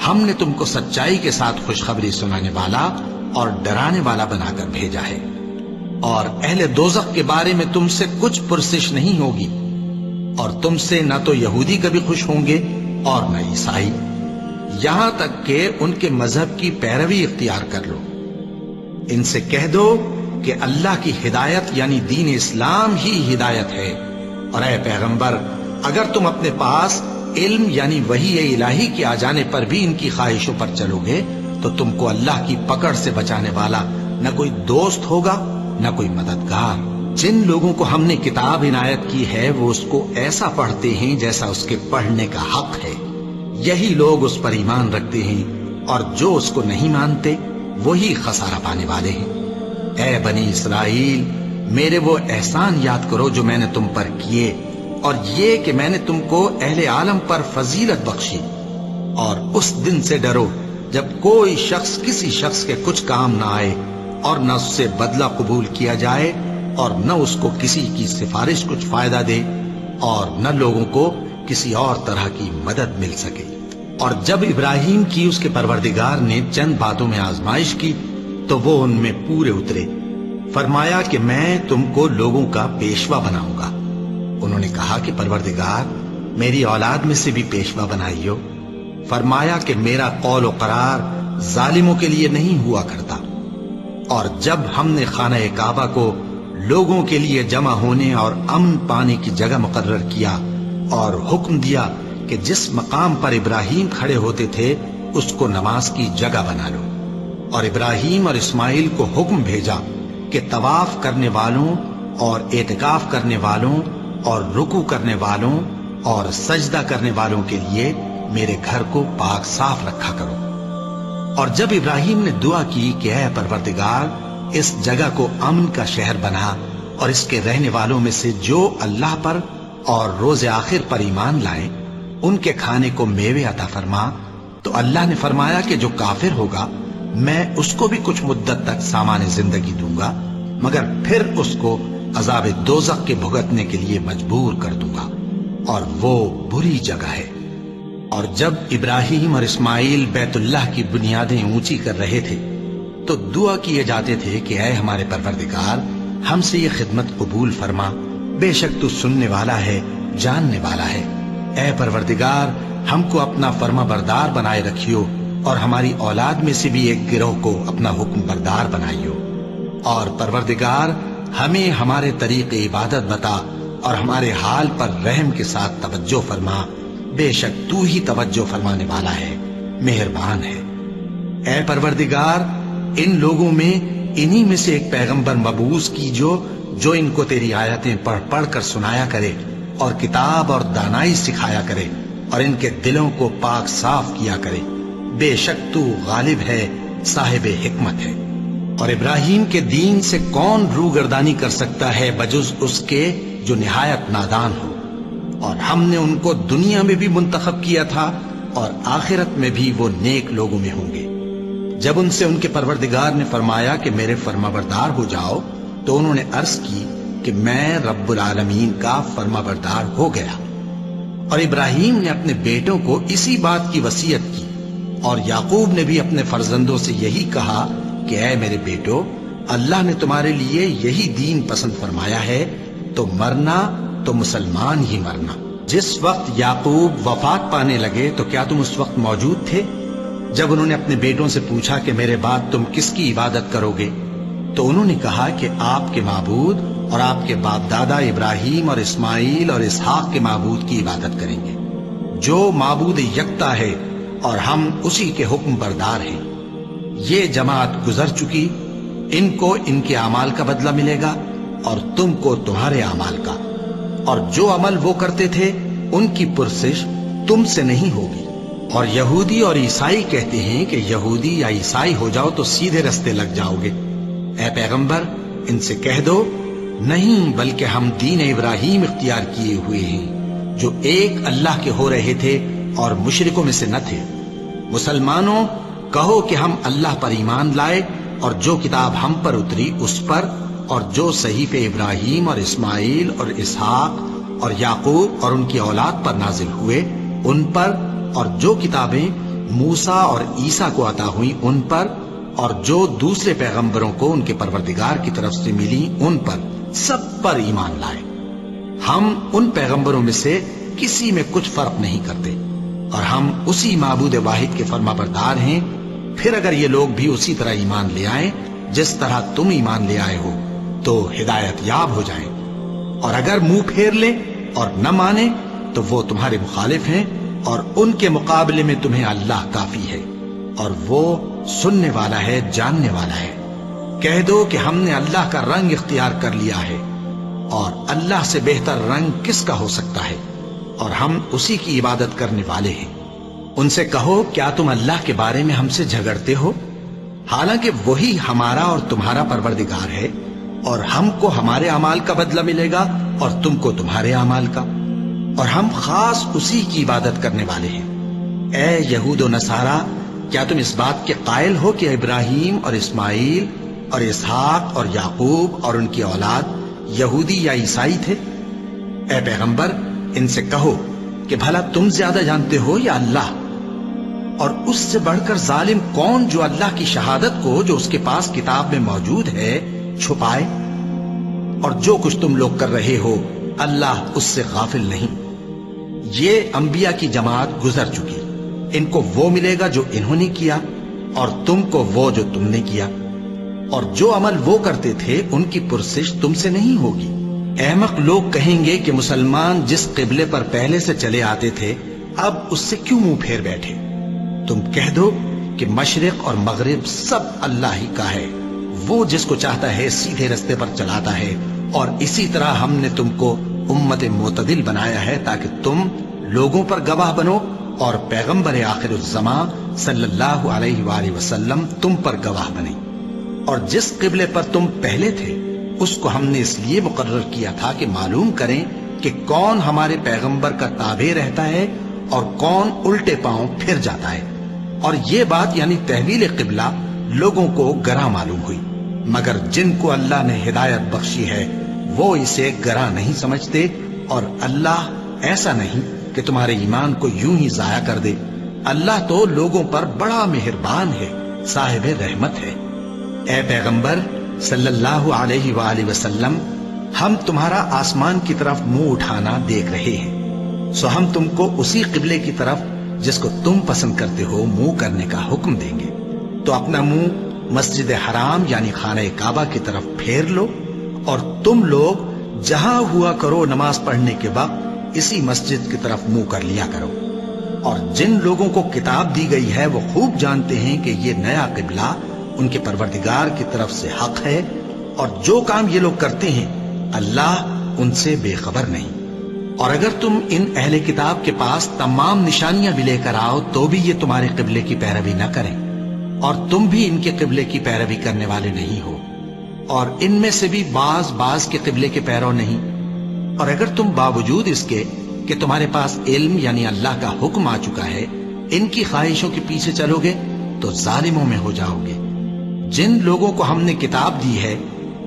ہم نے تم کو سچائی کے ساتھ خوشخبری سنانے والا اور ڈرانے والا بنا کر بھیجا ہے، اور اہل دوزخ کے بارے میں تم سے کچھ پرسش نہیں ہوگی، اور تم سے نہ تو یہودی کبھی خوش ہوں گے اور نہ عیسائی، یہاں تک کہ ان کے مذہب کی پیروی اختیار کر لو۔ ان سے کہہ دو کہ اللہ کی ہدایت یعنی دین اسلام ہی ہدایت ہے، اور اے پیغمبر، اگر تم اپنے پاس علم یعنی وحی الہی کے آ جانے پر بھی ان کی خواہشوں پر چلو گے تو تم کو اللہ کی پکڑ سے بچانے والا نہ کوئی دوست ہوگا نہ کوئی مددگار۔ جن لوگوں کو ہم نے کتاب عنایت کی ہے وہ اس کو ایسا پڑھتے ہیں جیسا اس کے پڑھنے کا حق ہے، یہی لوگ اس پر ایمان رکھتے ہیں، اور جو اس کو نہیں مانتے وہی خسارہ پانے والے ہیں۔ اے بنی اسرائیل، میرے وہ احسان یاد کرو جو میں نے تم پر کیے، اور یہ کہ میں نے تم کو اہل عالم پر فضیلت بخشی، اور اس دن سے ڈرو جب کوئی شخص کسی شخص کے کچھ کام نہ آئے، اور نہ اس سے بدلہ قبول کیا جائے، اور نہ اس کو کسی کی سفارش کچھ فائدہ دے، اور نہ لوگوں کو کسی اور طرح کی مدد مل سکے۔ اور جب ابراہیم کی اس کے پروردگار نے چند باتوں میں آزمائش کی تو وہ ان میں پورے اترے، فرمایا کہ میں تم کو لوگوں کا پیشوا بناؤں گا۔ انہوں نے کہا کہ پروردگار میری اولاد میں سے بھی پیشوا بنائیو۔ فرمایا کہ میرا قول و قرار ظالموں کے لیے نہیں ہوا کرتا۔ اور جب ہم نے خانہ کعبہ کو لوگوں کے لیے جمع ہونے اور امن پانے کی جگہ مقرر کیا اور حکم دیا کہ جس مقام پر ابراہیم کھڑے ہوتے تھے اس کو نماز کی جگہ بنا لو، اور ابراہیم اور اسماعیل کو حکم بھیجا کہ طواف کرنے والوں اور اعتکاف کرنے والوں اور رکوع کرنے والوں اور سجدہ کرنے والوں کے لیے میرے گھر کو پاک صاف رکھا کرو۔ اور جب ابراہیم نے دعا کی کہ اے پروردگار اس جگہ کو امن کا شہر بنا، اور اس کے رہنے والوں میں سے جو اللہ پر اور روز آخر پر ایمان لائیں ان کے کھانے کو میوے عطا فرما، تو اللہ نے فرمایا کہ جو کافر ہوگا میں اس کو بھی کچھ مدت تک سامان زندگی دوں گا، مگر پھر اس کو عذاب دوزخ کے بھگتنے کے لیے مجبور کر دوں گا، اور وہ بری جگہ ہے۔ اور جب ابراہیم اور اسماعیل بیت اللہ کی بنیادیں اونچی کر رہے تھے تو دعا کیے جاتے تھے کہ اے ہمارے پروردگار ہم سے یہ خدمت قبول فرما، بے شک تو سننے والا ہے، جاننے والا ہے۔ اے پروردگار ہم کو اپنا فرما بردار بنائے رکھیو، اور ہماری اولاد میں سے بھی ایک گروہ کو اپنا حکم بردار بنائیو۔ اور پروردگار ہمیں ہمارے طریق عبادت بتا، اور ہمارے حال پر رحم کے ساتھ توجہ فرما، بے شک تو ہی توجہ فرمانے والا ہے، مہربان ہے۔ اے پروردگار ان لوگوں میں انہی میں سے ایک پیغمبر مبعوث کیجو جو ان کو تیری آیتیں پڑھ پڑھ کر سنایا کرے اور کتاب اور دانائی سکھایا کرے اور ان کے دلوں کو پاک صاف کیا کرے، بے شک تو غالب ہے، صاحب حکمت ہے۔ اور ابراہیم کے دین سے کون روگردانی کر سکتا ہے بجز اس کے جو نہایت نادان ہو، اور ہم نے ان کو دنیا میں بھی منتخب کیا تھا اور آخرت میں بھی وہ نیک لوگوں میں ہوں گے۔ جب ان سے ان کے پروردگار نے فرمایا کہ میرے فرمانبردار ہو جاؤ تو انہوں نے عرض کی کہ میں رب العالمین کا فرمانبردار ہو گیا۔ اور ابراہیم نے اپنے بیٹوں کو اسی بات کی وصیت کی، اور یعقوب نے بھی اپنے فرزندوں سے یہی کہا کہ اے میرے بیٹو، اللہ نے تمہارے لیے یہی دین پسند فرمایا ہے، تو مرنا تو مسلمان ہی مرنا۔ جس وقت یعقوب وفات پانے لگے تو کیا تم اس وقت موجود تھے جب انہوں نے اپنے بیٹوں سے پوچھا کہ میرے بعد تم کس کی عبادت کرو گے؟ تو انہوں نے کہا کہ آپ کے معبود اور آپ کے باپ دادا ابراہیم اور اسماعیل اور اسحاق کے معبود کی عبادت کریں گے، جو معبود یکتا ہے اور ہم اسی کے حکم بردار ہیں۔ یہ جماعت گزر چکی، ان کو ان کے اعمال کا بدلہ ملے گا اور تم کو تمہارے اعمال کا، اور جو عمل وہ کرتے تھے ان کی پرسش تم سے نہیں ہوگی۔ اور یہودی اور عیسائی کہتے ہیں کہ یہودی یا عیسائی ہو جاؤ تو سیدھے رستے لگ جاؤ گے۔ اے پیغمبر ان سے کہہ دو نہیں، بلکہ ہم دین ابراہیم اختیار کیے ہوئے ہیں جو ایک اللہ کے ہو رہے تھے اور مشرکوں میں سے نہ تھے۔ مسلمانوں کہو کہ ہم اللہ پر ایمان لائے اور جو کتاب ہم پر اتری اس پر، اور جو صحیفے ابراہیم اور اسماعیل اور اسحاق اور یعقوب اور ان کی اولاد پر نازل ہوئے ان پر، اور جو کتابیں موسیٰ اور عیسیٰ کو عطا ہوئیں ان پر، اور جو دوسرے پیغمبروں کو ان کے پروردگار کی طرف سے ملی ان پر، سب پر ایمان لائے۔ ہم ان پیغمبروں میں سے کسی میں کچھ فرق نہیں کرتے، اور ہم اسی معبود واحد کے فرما بردار ہیں۔ پھر اگر یہ لوگ بھی اسی طرح ایمان لے آئیں جس طرح تم ایمان لے آئے ہو تو ہدایت یاب ہو جائیں، اور اگر منہ پھیر لیں اور نہ مانے تو وہ تمہارے مخالف ہیں، اور ان کے مقابلے میں تمہیں اللہ کافی ہے، اور وہ سننے والا ہے، جاننے والا ہے۔ کہہ دو کہ ہم نے اللہ کا رنگ اختیار کر لیا ہے، اور اللہ سے بہتر رنگ کس کا ہو سکتا ہے، اور ہم اسی کی عبادت کرنے والے ہیں۔ ان سے کہو کیا تم اللہ کے بارے میں ہم سے جھگڑتے ہو، حالانکہ وہی ہمارا اور تمہارا پروردگار ہے، اور ہم کو ہمارے اعمال کا بدلہ ملے گا اور تم کو تمہارے اعمال کا، اور ہم خاص اسی کی عبادت کرنے والے ہیں۔ اے یہود و نصارا، کیا تم اس بات کے قائل ہو کہ ابراہیم اور اسماعیل اور اسحاق اور یعقوب اور ان کی اولاد یہودی یا عیسائی تھے؟ اے پیغمبر ان سے کہو کہ بھلا تم زیادہ جانتے ہو یا اللہ؟ اور اس سے بڑھ کر ظالم کون جو اللہ کی شہادت کو جو اس کے پاس کتاب میں موجود ہے چھپائے؟ اور جو کچھ تم لوگ کر رہے ہو اللہ اس سے غافل نہیں۔ یہ انبیاء کی جماعت گزر چکی، ان کو وہ ملے گا جو انہوں نے کیا، اور تم کو وہ جو تم نے کیا، اور جو عمل وہ کرتے تھے ان کی پرسش تم سے نہیں ہوگی۔ احمق لوگ کہیں گے کہ مسلمان جس قبلے پر پہلے سے چلے آتے تھے اب اس سے کیوں منہ پھیر بیٹھے؟ تم کہہ دو کہ مشرق اور مغرب سب اللہ ہی کا ہے، وہ جس کو چاہتا ہے سیدھے رستے پر چلاتا ہے، اور اسی طرح ہم نے تم کو امت معتدل بنایا ہے تاکہ تم لوگوں پر گواہ بنو، اور پیغمبر آخر الزمان صلی اللہ علیہ وآلہ وسلم تم پر گواہ بنے۔ اور جس قبلے پر تم پہلے تھے اس کو ہم نے اس لیے مقرر کیا تھا کہ معلوم کریں کہ کون ہمارے پیغمبر کا تابع رہتا ہے اور کون الٹے پاؤں پھر جاتا ہے۔ اور یہ بات یعنی تحویل قبلہ لوگوں کو گراں معلوم ہوئی، مگر جن کو اللہ نے ہدایت بخشی ہے وہ اسے گراں نہیں سمجھتے، اور اللہ ایسا نہیں کہ تمہارے ایمان کو یوں ہی ضائع کر دے۔ اللہ تو لوگوں پر بڑا مہربان ہے، صاحب رحمت ہے۔ اے پیغمبر صلی اللہ علیہ وآلہ وسلم، ہم تمہارا آسمان کی طرف منہ اٹھانا دیکھ رہے ہیں، سو ہم تم کو اسی قبلے کی طرف جس کو تم پسند کرتے ہو منہ کرنے کا حکم دیں گے۔ تو اپنا منہ مسجد حرام یعنی خانہ کعبہ کی طرف پھیر لو، اور تم لوگ جہاں ہوا کرو نماز پڑھنے کے وقت اسی مسجد کی طرف منہ کر لیا کرو۔ اور جن لوگوں کو کتاب دی گئی ہے وہ خوب جانتے ہیں کہ یہ نیا قبلہ ان کے پروردگار کی طرف سے حق ہے، اور جو کام یہ لوگ کرتے ہیں اللہ ان سے بے خبر نہیں۔ اور اگر تم ان اہل کتاب کے پاس تمام نشانیاں بھی لے کر آؤ تو بھی یہ تمہارے قبلے کی پیروی نہ کریں، اور تم بھی ان کے قبلے کی پیروی کرنے والے نہیں ہو، اور ان میں سے بھی بعض کے قبلے کے پیرو نہیں۔ اور اگر تم باوجود اس کے کہ تمہارے پاس علم یعنی اللہ کا حکم آ چکا ہے ان کی خواہشوں کے پیچھے چلو گے تو ظالموں میں ہو جاؤ گے۔ جن لوگوں کو ہم نے کتاب دی ہے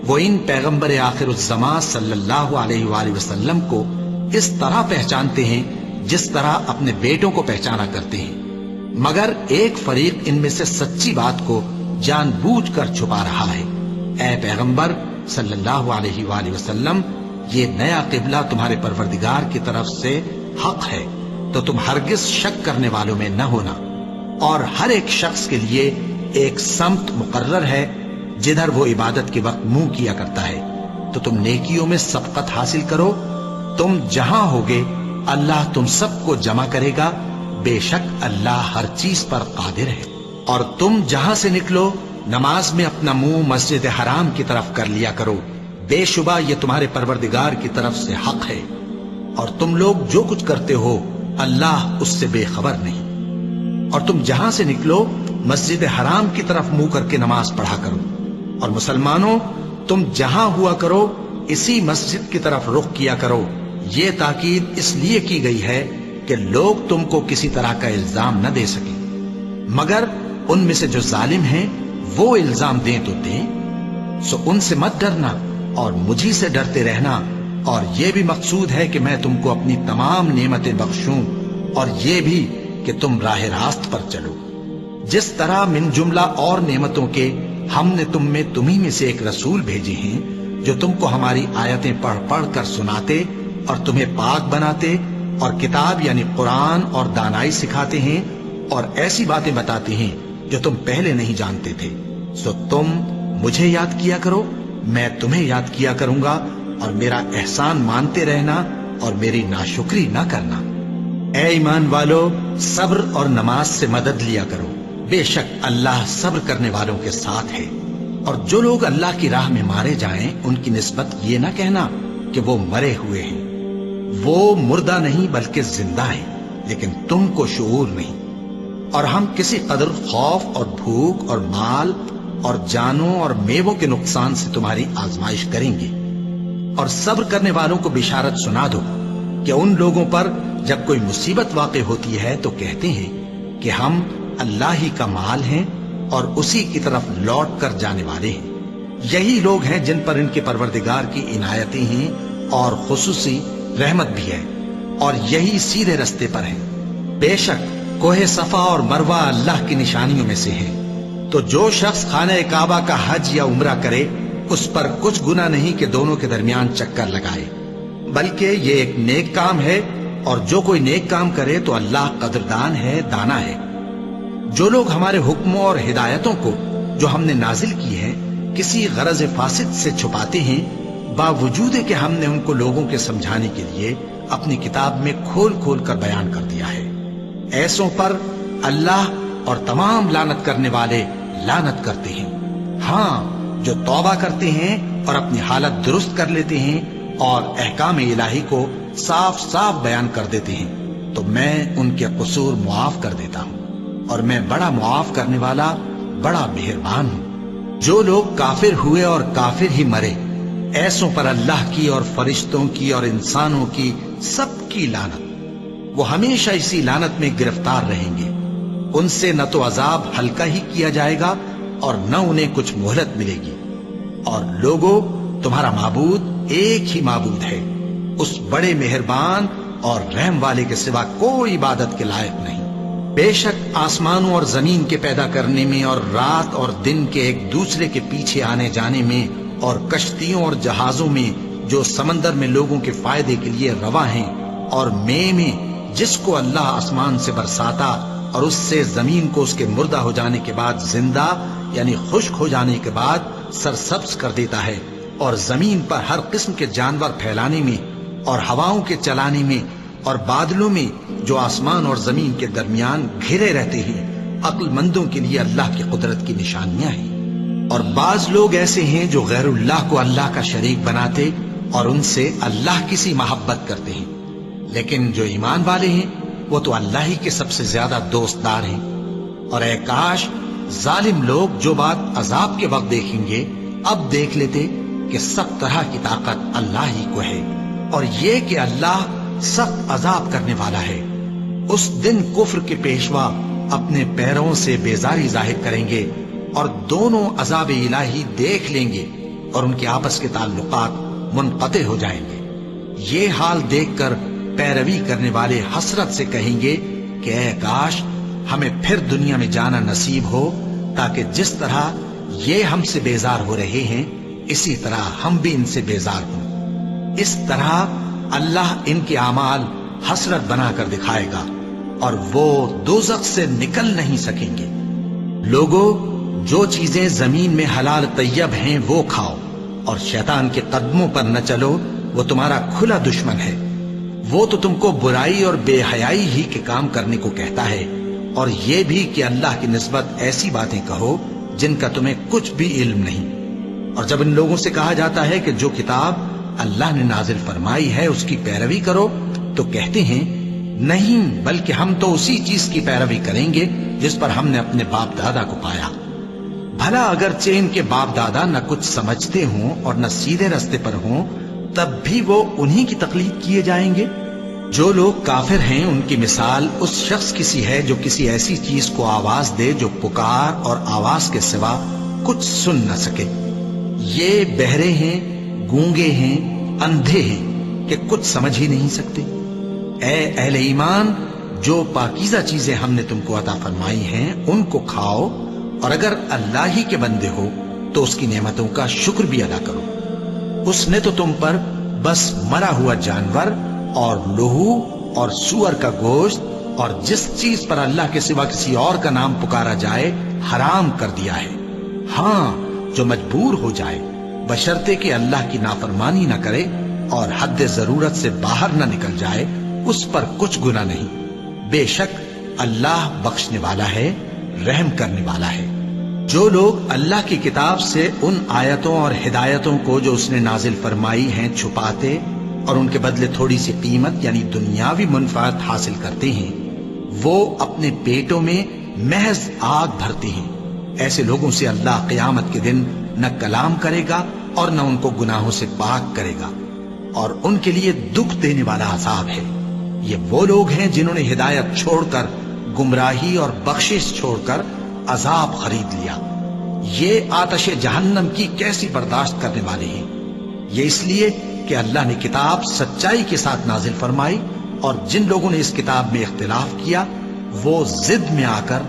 وہ ان پیغمبر آخر الزمان صلی اللہ علیہ وآلہ وسلم کو اس طرح پہچانتے ہیں جس طرح اپنے بیٹوں کو پہچانا کرتے ہیں، مگر ایک فریق ان میں سے سچی بات کو جان بوجھ کر چھپا رہا ہے۔ اے پیغمبر صلی اللہ علیہ وآلہ وسلم، یہ نیا قبلہ تمہارے پروردگار کی طرف سے حق ہے، تو تم ہرگز شک کرنے والوں میں نہ ہونا، اور ہر ایک شخص کے لیے ایک سمت مقرر ہے جدھر وہ عبادت کے وقت منہ کیا کرتا ہے، تو تم نیکیوں میں سبقت حاصل کرو۔ تم جہاں ہوگے اللہ تم سب کو جمع کرے گا، بے شک اللہ ہر چیز پر قادر ہے۔ اور تم جہاں سے نکلو نماز میں اپنا منہ مسجد حرام کی طرف کر لیا کرو، بے شبہ یہ تمہارے پروردگار کی طرف سے حق ہے، اور تم لوگ جو کچھ کرتے ہو اللہ اس سے بے خبر نہیں۔ اور تم جہاں سے نکلو مسجد حرام کی طرف منہ کر کے نماز پڑھا کرو، اور مسلمانوں تم جہاں ہوا کرو اسی مسجد کی طرف رخ کیا کرو۔ یہ تاکید اس لیے کی گئی ہے کہ لوگ تم کو کسی طرح کا الزام نہ دے سکیں، مگر ان میں سے جو ظالم ہیں وہ الزام دیں تو دیں، سو ان سے مت ڈرنا اور مجھی سے ڈرتے رہنا، اور یہ بھی مقصود ہے کہ میں تم کو اپنی تمام نعمتیں بخشوں، اور یہ بھی کہ تم راہ راست پر چلو۔ جس طرح من جملہ اور نعمتوں کے ہم نے تمہیں میں سے ایک رسول بھیجے ہیں جو تم کو ہماری آیتیں پڑھ پڑھ کر سناتے اور تمہیں پاک بناتے، اور کتاب یعنی قرآن اور دانائی سکھاتے ہیں، اور ایسی باتیں بتاتے ہیں جو تم پہلے نہیں جانتے تھے، سو تم مجھے یاد کیا کرو، میں تمہیں یاد کیا کروں گا، اور میرا احسان مانتے رہنا اور میری ناشکری نہ کرنا۔ اے ایمان والو، صبر اور نماز سے مدد لیا کرو، بے شک اللہ صبر کرنے والوں کے ساتھ ہے۔ اور جو لوگ اللہ کی راہ میں مارے جائیں ان کی نسبت یہ نہ کہنا کہ وہ مرے ہوئے ہیں، وہ مردہ نہیں بلکہ زندہ ہیں، لیکن تم کو شعور نہیں۔ اور ہم کسی قدر خوف اور بھوک اور مال اور جانوں اور میووں کے نقصان سے تمہاری آزمائش کریں گے، اور صبر کرنے والوں کو بشارت سنا دو کہ ان لوگوں پر جب کوئی مصیبت واقع ہوتی ہے تو کہتے ہیں کہ ہم اللہ ہی کا مال ہیں اور اسی کی طرف لوٹ کر جانے والے ہیں۔ یہی لوگ ہیں جن پر ان کے پروردگار کی عنایتیں ہیں اور خصوصی رحمت بھی ہے، اور یہی سیدھے رستے پر ہیں۔ بے شک کوہ صفا اور مروہ اللہ کی نشانیوں میں سے ہیں، تو جو شخص خانہ کعبہ کا حج یا عمرہ کرے اس پر کچھ گناہ نہیں کہ دونوں کے درمیان چکر لگائے، بلکہ یہ ایک نیک کام ہے، اور جو کوئی نیک کام کرے تو اللہ قدردان ہے، دانا ہے۔ جو لوگ ہمارے حکموں اور ہدایتوں کو جو ہم نے نازل کی ہے کسی غرض فاسد سے چھپاتے ہیں، باوجود کہ ہم نے ان کو لوگوں کے سمجھانے کے لیے اپنی کتاب میں کھول کھول کر بیان کر دیا ہے، ایسوں پر اللہ اور تمام لعنت کرنے والے لعنت کرتے ہیں۔ ہاں، جو توبہ کرتے ہیں اور اپنی حالت درست کر لیتے ہیں اور احکام الہی کو صاف صاف بیان کر دیتے ہیں تو میں ان کے قصور معاف کر دیتا ہوں، اور میں بڑا معاف کرنے والا، بڑا مہربان ہوں۔ جو لوگ کافر ہوئے اور کافر ہی مرے، ایسوں پر اللہ کی اور فرشتوں کی اور انسانوں کی سب کی لعنت، وہ ہمیشہ اسی لعنت میں گرفتار رہیں گے۔ ان سے نہ تو عذاب ہلکا ہی کیا جائے گا اور نہ انہیں کچھ مہلت ملے گی۔ اور لوگوں، تمہارا معبود ایک ہی معبود ہے، اس بڑے مہربان اور رحم والے کے سوا کوئی عبادت کے لائق نہیں۔ بے شک آسمانوں اور زمین کے پیدا کرنے میں اور رات اور دن کے ایک دوسرے کے پیچھے آنے جانے میں اور کشتیوں اور جہازوں میں جو سمندر میں لوگوں کے فائدے کے لیے رواں ہیں، اور میں جس کو اللہ آسمان سے برساتا اور اس سے زمین کو اس کے مردہ ہو جانے کے بعد زندہ یعنی خشک ہو جانے کے بعد سرسبز کر دیتا ہے، اور زمین پر ہر قسم کے جانور پھیلانے میں اور ہواؤں کے چلانے میں اور بادلوں میں جو آسمان اور زمین کے درمیان گھرے رہتے ہیں، عقل مندوں کے لیے اللہ کی قدرت کی نشانیاں ہیں۔ اور بعض لوگ ایسے ہیں جو غیر اللہ کو اللہ کا شریک بناتے اور ان سے اللہ کی سی محبت کرتے ہیں، لیکن جو ایمان والے ہیں وہ تو اللہ ہی کے سب سے زیادہ دوستدار ہیں۔ اور اے کاش ظالم لوگ جو بات عذاب کے وقت دیکھیں گے اب دیکھ لیتے کہ سب طرح کی طاقت اللہ ہی کو ہے، اور یہ کہ اللہ سخت عذاب کرنے والا ہے۔ اس دن کفر کے پیشوا اپنے پیروں سے بیزاری ظاہر کریں گے اور دونوں عذاب الہی دیکھ لیں گے اور ان کے آپس کے تعلقات منقطع ہو جائیں گے۔ یہ حال دیکھ کر پیروی کرنے والے حسرت سے کہیں گے کہ اے کاش ہمیں پھر دنیا میں جانا نصیب ہو، تاکہ جس طرح یہ ہم سے بیزار ہو رہے ہیں اسی طرح ہم بھی ان سے بیزار ہوں۔ اس طرح اللہ ان کے اعمال حسرت بنا کر دکھائے گا اور وہ دوزخ سے نکل نہیں سکیں گے۔ لوگوں، جو چیزیں زمین میں حلال طیب ہیں وہ کھاؤ، اور شیطان کے قدموں پر نہ چلو، وہ تمہارا کھلا دشمن ہے۔ وہ تو تم کو برائی اور بے حیائی ہی کے کام کرنے کو کہتا ہے، اور یہ بھی کہ اللہ کی نسبت ایسی باتیں کہو جن کا تمہیں کچھ بھی علم نہیں۔ اور جب ان لوگوں سے کہا جاتا ہے کہ جو کتاب اللہ نے نازل فرمائی ہے اس کی پیروی کرو، تو کہتے ہیں نہیں، بلکہ ہم تو اسی چیز کی پیروی کریں گے جس پر ہم نے اپنے باپ دادا کو پایا۔ بھلا اگرچہ ان کے باپ دادا نہ کچھ سمجھتے ہوں اور نہ سیدھے راستے پر ہوں، تب بھی وہ انہی کی تقلید کیے جائیں گے۔ جو لوگ کافر ہیں ان کی مثال اس شخص کی سی ہے جو کسی ایسی چیز کو آواز دے جو پکار اور آواز کے سوا کچھ سن نہ سکے۔ یہ بہرے ہیں، گونگے ہیں، اندھے ہیں کہ کچھ سمجھ ہی نہیں سکتے۔ اے اہل ایمان، جو پاکیزہ چیزیں ہم نے تم کو عطا فرمائی ہیں ان کو کھاؤ، اور اگر اللہ ہی کے بندے ہو تو اس کی نعمتوں کا شکر بھی ادا کرو۔ اس نے تو تم پر بس مرا ہوا جانور اور لہو اور سور کا گوشت اور جس چیز پر اللہ کے سوا کسی اور کا نام پکارا جائے حرام کر دیا ہے۔ ہاں، جو مجبور ہو جائے بشرطے کہ اللہ کی نافرمانی نہ کرے اور حد ضرورت سے باہر نہ نکل جائے، اس پر کچھ گناہ نہیں۔ بے شک اللہ بخشنے والا ہے، رحم کرنے والا ہے۔ جو لوگ اللہ کی کتاب سے ان آیتوں اور ہدایتوں کو جو اس نے نازل فرمائی ہیں چھپاتے اور ان کے بدلے تھوڑی سی قیمت یعنی دنیاوی منفعت حاصل کرتے ہیں، وہ اپنے پیٹوں میں محض آگ بھرتے ہیں۔ ایسے لوگوں سے اللہ قیامت کے دن نہ کلام کرے گا اور نہ ان کو گناہوں سے پاک کرے گا، اور ان کے لیے دکھ دینے والا عذاب ہے۔ یہ وہ لوگ ہیں جنہوں نے ہدایت چھوڑ کر گمراہی اور بخشش چھوڑ کر عذاب خرید لیا۔ یہ آتش جہنم کی کیسی برداشت کرنے والے ہیں۔ یہ اس لیے کہ اللہ نے کتاب سچائی کے ساتھ نازل فرمائی، اور جن لوگوں نے اس کتاب میں اختلاف کیا وہ ضد میں آ کر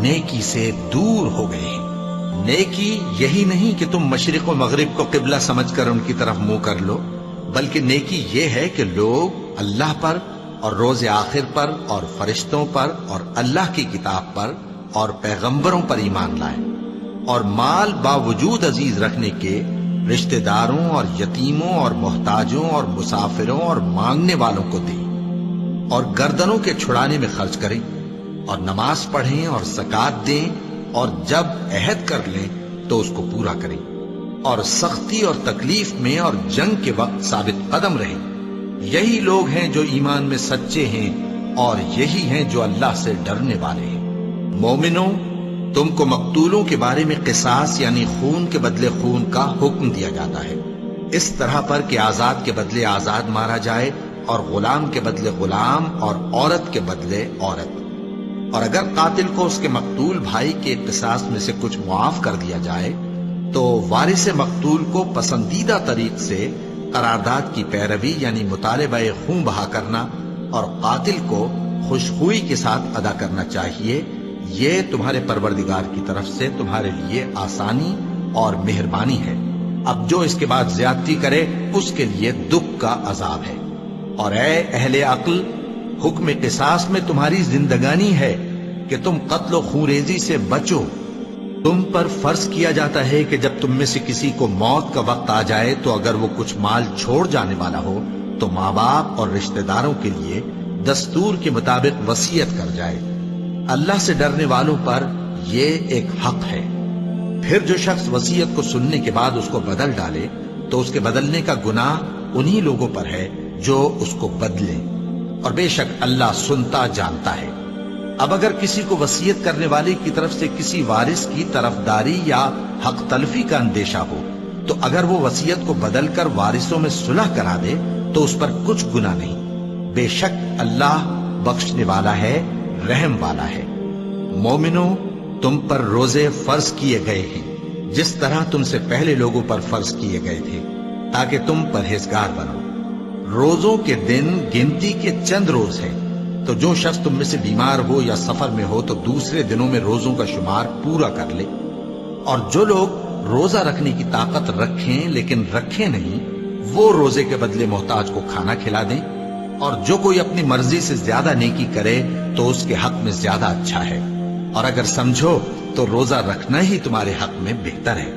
نیکی سے دور ہو گئے ہیں۔ نیکی یہی نہیں کہ تم مشرق و مغرب کو قبلہ سمجھ کر ان کی طرف منہ کر لو، بلکہ نیکی یہ ہے کہ لوگ اللہ پر اور روز آخر پر اور فرشتوں پر اور اللہ کی کتاب پر اور پیغمبروں پر ایمان لائیں، اور مال باوجود عزیز رکھنے کے رشتہ داروں اور یتیموں اور محتاجوں اور مسافروں اور مانگنے والوں کو دیں، اور گردنوں کے چھڑانے میں خرچ کریں، اور نماز پڑھیں اور زکوٰۃ دیں، اور جب عہد کر لیں تو اس کو پورا کریں، اور سختی اور تکلیف میں اور جنگ کے وقت ثابت قدم رہیں۔ یہی لوگ ہیں جو ایمان میں سچے ہیں، اور یہی ہیں جو اللہ سے ڈرنے والے ہیں۔ مومنوں، تم کو مقتولوں کے بارے میں قصاص یعنی خون کے بدلے خون کا حکم دیا جاتا ہے، اس طرح پر کہ آزاد کے بدلے آزاد مارا جائے، اور غلام کے بدلے غلام، اور عورت کے بدلے عورت۔ اور اگر قاتل کو اس کے مقتول بھائی کے قصاص میں سے کچھ معاف کر دیا جائے تو وارث مقتول کو پسندیدہ طریق سے قرارداد کی پیروی یعنی مطالبہ خون بہا کرنا اور قاتل کو خوشخوئی کے ساتھ ادا کرنا چاہیے۔ یہ تمہارے پروردگار کی طرف سے تمہارے لیے آسانی اور مہربانی ہے۔ اب جو اس کے بعد زیادتی کرے اس کے لیے دکھ کا عذاب ہے۔ اور اے اہل عقل، حکم قصاص میں تمہاری زندگانی ہے کہ تم قتل و خونریزی سے بچو۔ تم پر فرض کیا جاتا ہے کہ جب تم میں سے کسی کو موت کا وقت آ جائے تو اگر وہ کچھ مال چھوڑ جانے والا ہو تو ماں باپ اور رشتہ داروں کے لیے دستور کے مطابق وصیت کر جائے۔ اللہ سے ڈرنے والوں پر یہ ایک حق ہے۔ پھر جو شخص وصیت کو سننے کے بعد اس کو بدل ڈالے تو اس کے بدلنے کا گناہ انہی لوگوں پر ہے جو اس کو بدلیں، اور بے شک اللہ سنتا جانتا ہے۔ اب اگر کسی کو وصیت کرنے والے کی طرف سے کسی وارث کی طرفداری یا حق تلفی کا اندیشہ ہو تو اگر وہ وصیت کو بدل کر وارثوں میں صلح کرا دے تو اس پر کچھ گناہ نہیں، بے شک اللہ بخشنے والا ہے، رحم والا ہے۔ مومنوں، تم پر روزے فرض کیے گئے ہیں جس طرح تم سے پہلے لوگوں پر فرض کیے گئے تھے تاکہ تم پرہیزگار بنو۔ روزوں کے دن گنتی کے چند روز ہیں، تو جو شخص تم میں سے بیمار ہو یا سفر میں ہو تو دوسرے دنوں میں روزوں کا شمار پورا کر لے۔ اور جو لوگ روزہ رکھنے کی طاقت رکھیں لیکن رکھیں نہیں، وہ روزے کے بدلے محتاج کو کھانا کھلا دیں۔ اور جو کوئی اپنی مرضی سے زیادہ نیکی کرے تو اس کے حق میں زیادہ اچھا ہے، اور اگر سمجھو تو روزہ رکھنا ہی تمہارے حق میں بہتر ہے۔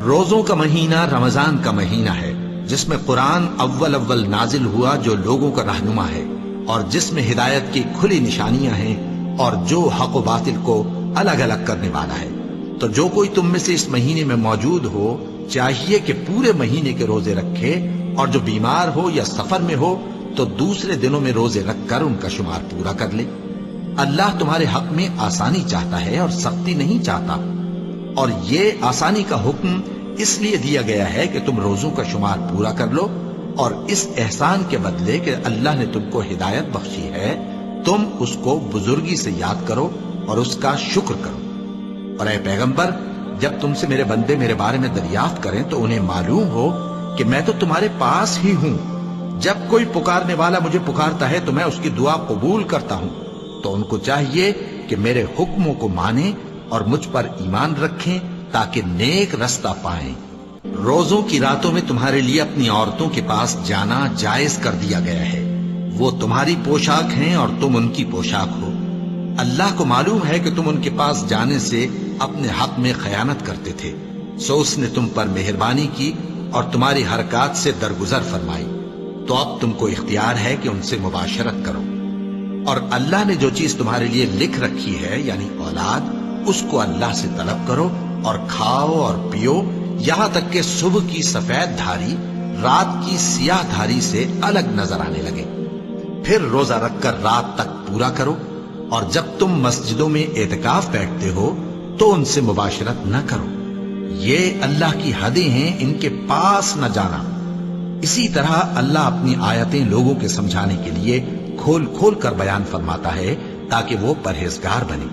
روزوں کا مہینہ رمضان کا مہینہ ہے جس میں قرآن اول نازل ہوا، جو لوگوں کا رہنما ہے اور جس میں ہدایت کی کھلی نشانیاں ہیں اور جو حق و باطل کو الگ الگ کرنے والا ہے۔ تو جو کوئی تم میں سے اس مہینے میں موجود ہو چاہیے کہ پورے مہینے کے روزے رکھے، اور جو بیمار ہو یا سفر میں ہو تو دوسرے دنوں میں روزے رکھ کر ان کا شمار پورا کر لے۔ اللہ تمہارے حق میں آسانی چاہتا ہے اور سختی نہیں چاہتا، اور یہ آسانی کا حکم اس لیے دیا گیا ہے کہ تم روزوں کا شمار پورا کر لو، اور اس احسان کے بدلے کہ اللہ نے تم کو ہدایت بخشی ہے تم اس کو بزرگی سے یاد کرو اور اس کا شکر کرو۔ اور اے پیغمبر، جب تم سے میرے بندے میرے بارے میں دریافت کریں تو انہیں معلوم ہو کہ میں تو تمہارے پاس ہی ہوں۔ جب کوئی پکارنے والا مجھے پکارتا ہے تو میں اس کی دعا قبول کرتا ہوں۔ تو ان کو چاہیے کہ میرے حکموں کو مانیں اور مجھ پر ایمان رکھیں تاکہ نیک رستہ پائیں۔ روزوں کی راتوں میں تمہارے لیے اپنی عورتوں کے پاس جانا جائز کر دیا گیا ہے، وہ تمہاری پوشاک ہیں اور تم ان کی پوشاک ہو۔ اللہ کو معلوم ہے کہ تم ان کے پاس جانے سے اپنے حق میں خیانت کرتے تھے، سو اس نے تم پر مہربانی کی اور تمہاری حرکات سے درگزر فرمائی، تو اب تم کو اختیار ہے کہ ان سے مباشرت کرو۔ اور اللہ نے جو چیز تمہارے لیے لکھ رکھی ہے یعنی اولاد، اس کو اللہ سے طلب کرو اور کھاؤ اور پیو، یہاں تک کہ صبح کی سفید دھاری رات کی سیاہ دھاری سے الگ نظر آنے لگے۔ پھر روزہ رکھ کر رات تک پورا کرو، اور جب تم مسجدوں میں اعتکاف بیٹھتے ہو تو ان سے مباشرت نہ کرو، یہ اللہ کی حدیں ہیں، ان کے پاس نہ جانا۔ اسی طرح اللہ اپنی آیتیں لوگوں کے سمجھانے کے لیے کھول کھول کر بیان فرماتا ہے تاکہ وہ پرہیزگار بنے۔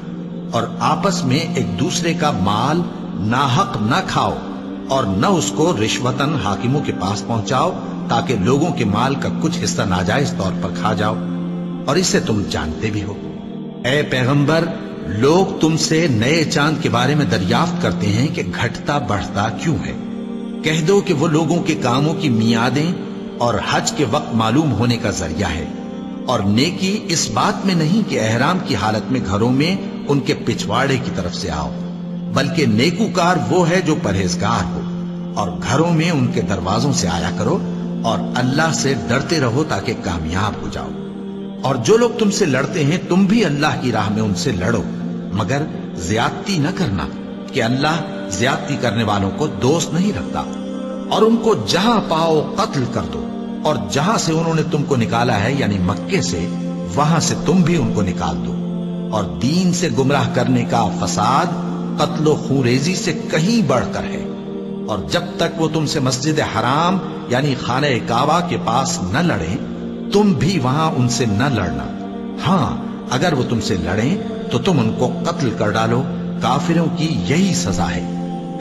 اور آپس میں ایک دوسرے کا مال ناحق نہ کھاؤ، اور نہ اس کو رشوتاً حاکموں کے پاس پہنچاؤ تاکہ لوگوں کے مال کا کچھ حصہ ناجائز طور پر کھا جاؤ، اور اسے تم جانتے بھی ہو۔ اے پیغمبر، لوگ تم سے نئے چاند کے بارے میں دریافت کرتے ہیں کہ گھٹتا بڑھتا کیوں ہے۔ کہہ دو کہ وہ لوگوں کے کاموں کی میعادیں اور حج کے وقت معلوم ہونے کا ذریعہ ہے، اور نیکی اس بات میں نہیں کہ احرام کی حالت میں گھروں میں ان کے پچھواڑے کی طرف سے آؤ، بلکہ نیکوکار وہ ہے جو پرہیزگار ہو، اور گھروں میں ان کے دروازوں سے آیا کرو اور اللہ سے ڈرتے رہو تاکہ کامیاب ہو جاؤ۔ اور جو لوگ تم سے لڑتے ہیں تم بھی اللہ کی راہ میں ان سے لڑو، مگر زیادتی نہ کرنا کہ اللہ زیادتی کرنے والوں کو دوست نہیں رکھتا۔ اور ان کو جہاں پاؤ قتل کر دو، اور جہاں سے انہوں نے تم کو نکالا ہے یعنی مکے سے، وہاں سے تم بھی ان کو نکال دو۔ اور دین سے گمراہ کرنے کا فساد قتل و خونریزی سے کہیں بڑھ کر ہے۔ اور جب تک وہ تم سے مسجد حرام یعنی خانہ کعبہ کے پاس نہ لڑیں تم بھی وہاں ان سے نہ لڑنا۔ ہاں اگر وہ تم سے لڑیں تو تم ان کو قتل کر ڈالو، کافروں کی یہی سزا ہے۔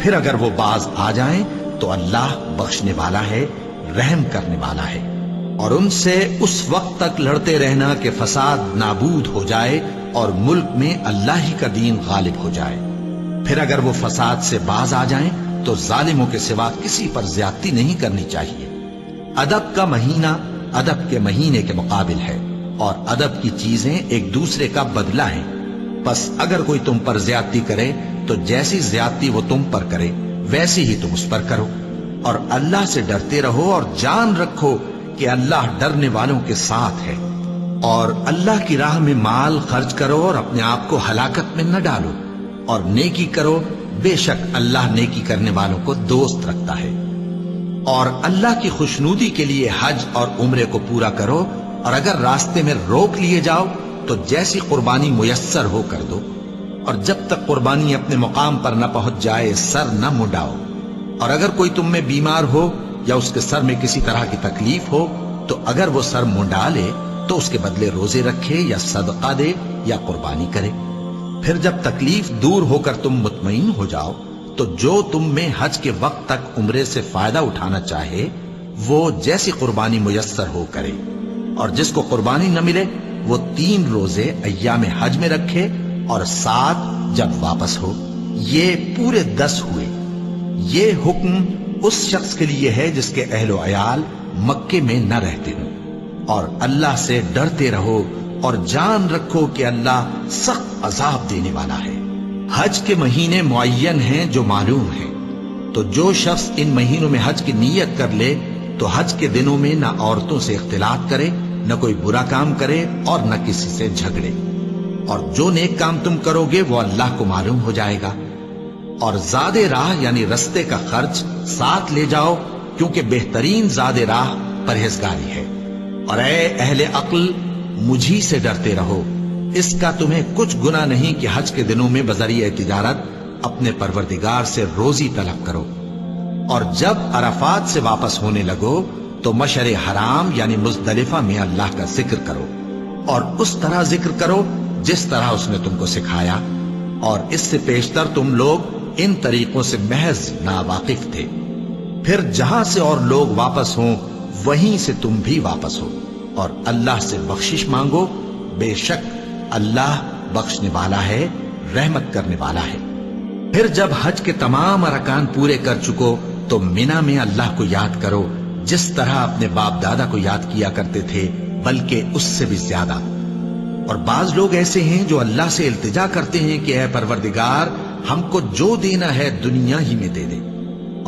پھر اگر وہ باز آ جائیں تو اللہ بخشنے والا ہے، رحم کرنے والا ہے۔ اور ان سے اس وقت تک لڑتے رہنا کہ فساد نابود ہو جائے اور ملک میں اللہ ہی کا دین غالب ہو جائے۔ پھر اگر وہ فساد سے باز آ جائیں تو ظالموں کے سوا کسی پر زیادتی نہیں کرنی چاہیے۔ ادب کا مہینہ ادب کے مہینے کے مقابل ہے، اور ادب کی چیزیں ایک دوسرے کا بدلہ ہیں۔ بس اگر کوئی تم پر زیادتی کرے تو جیسی زیادتی وہ تم پر کرے ویسی ہی تم اس پر کرو، اور اللہ سے ڈرتے رہو اور جان رکھو کہ اللہ ڈرنے والوں کے ساتھ ہے۔ اور اللہ کی راہ میں مال خرچ کرو اور اپنے آپ کو ہلاکت میں نہ ڈالو، اور نیکی کرو، بے شک اللہ نیکی کرنے والوں کو دوست رکھتا ہے۔ اور اللہ کی خوشنودی کے لیے حج اور عمرے کو پورا کرو، اور اگر راستے میں روک لیے جاؤ تو جیسی قربانی میسر ہو کر دو، اور جب تک قربانی اپنے مقام پر نہ پہنچ جائے سر نہ منڈاؤ۔ اور اگر کوئی تم میں بیمار ہو یا اس کے سر میں کسی طرح کی تکلیف ہو تو اگر وہ سر منڈا لے تو اس کے بدلے روزے رکھے یا صدقہ دے یا قربانی کرے۔ پھر جب تکلیف دور ہو کر تم مطمئن ہو جاؤ تو جو تم میں حج کے وقت تک عمرے سے فائدہ اٹھانا چاہے وہ جیسی قربانی میسر ہو کرے، اور جس کو قربانی نہ ملے وہ 3 روزے ایام حج میں رکھے اور 7 جب واپس ہو، یہ پورے 10 ہوئے۔ یہ حکم اس شخص کے لیے ہے جس کے اہل و عیال مکے میں نہ رہتے ہوں۔ اور اللہ سے ڈرتے رہو اور جان رکھو کہ اللہ سخت عذاب دینے والا ہے۔ حج کے مہینے معین ہیں جو معلوم ہیں، تو جو شخص ان مہینوں میں حج کی نیت کر لے تو حج کے دنوں میں نہ عورتوں سے اختلاط کرے، نہ کوئی برا کام کرے اور نہ کسی سے جھگڑے۔ اور جو نیک کام تم کرو گے وہ اللہ کو معلوم ہو جائے گا۔ اور زاد راہ یعنی رستے کا خرچ ساتھ لے جاؤ، کیونکہ بہترین زاد راہ پرہیزگاری ہے۔ اور اے اہل عقل، مجھی سے ڈرتے رہو، اس کا تمہیں کچھ گناہ نہیں کہ حج کے دنوں میں بذریعہ تجارت اپنے پروردگار سے روزی طلب کرو۔ اور جب عرفات سے واپس ہونے لگو تو مشعر حرام یعنی مزدلفہ میں اللہ کا ذکر کرو، اور اس طرح ذکر کرو جس طرح اس نے تم کو سکھایا، اور اس سے پیشتر تم لوگ ان طریقوں سے محض ناواقف تھے۔ پھر جہاں سے اور لوگ واپس ہوں وہیں سے تم بھی واپس ہو، اور اللہ سے بخشش مانگو، بے شک اللہ بخشنے والا ہے، رحمت کرنے والا ہے۔ پھر جب حج کے تمام ارکان پورے کر چکو تو مینا میں اللہ کو یاد کرو جس طرح اپنے باپ دادا کو یاد کیا کرتے تھے، بلکہ اس سے بھی زیادہ۔ اور بعض لوگ ایسے ہیں جو اللہ سے التجا کرتے ہیں کہ اے پروردگار ہم کو جو دینا ہے دنیا ہی میں دے دے،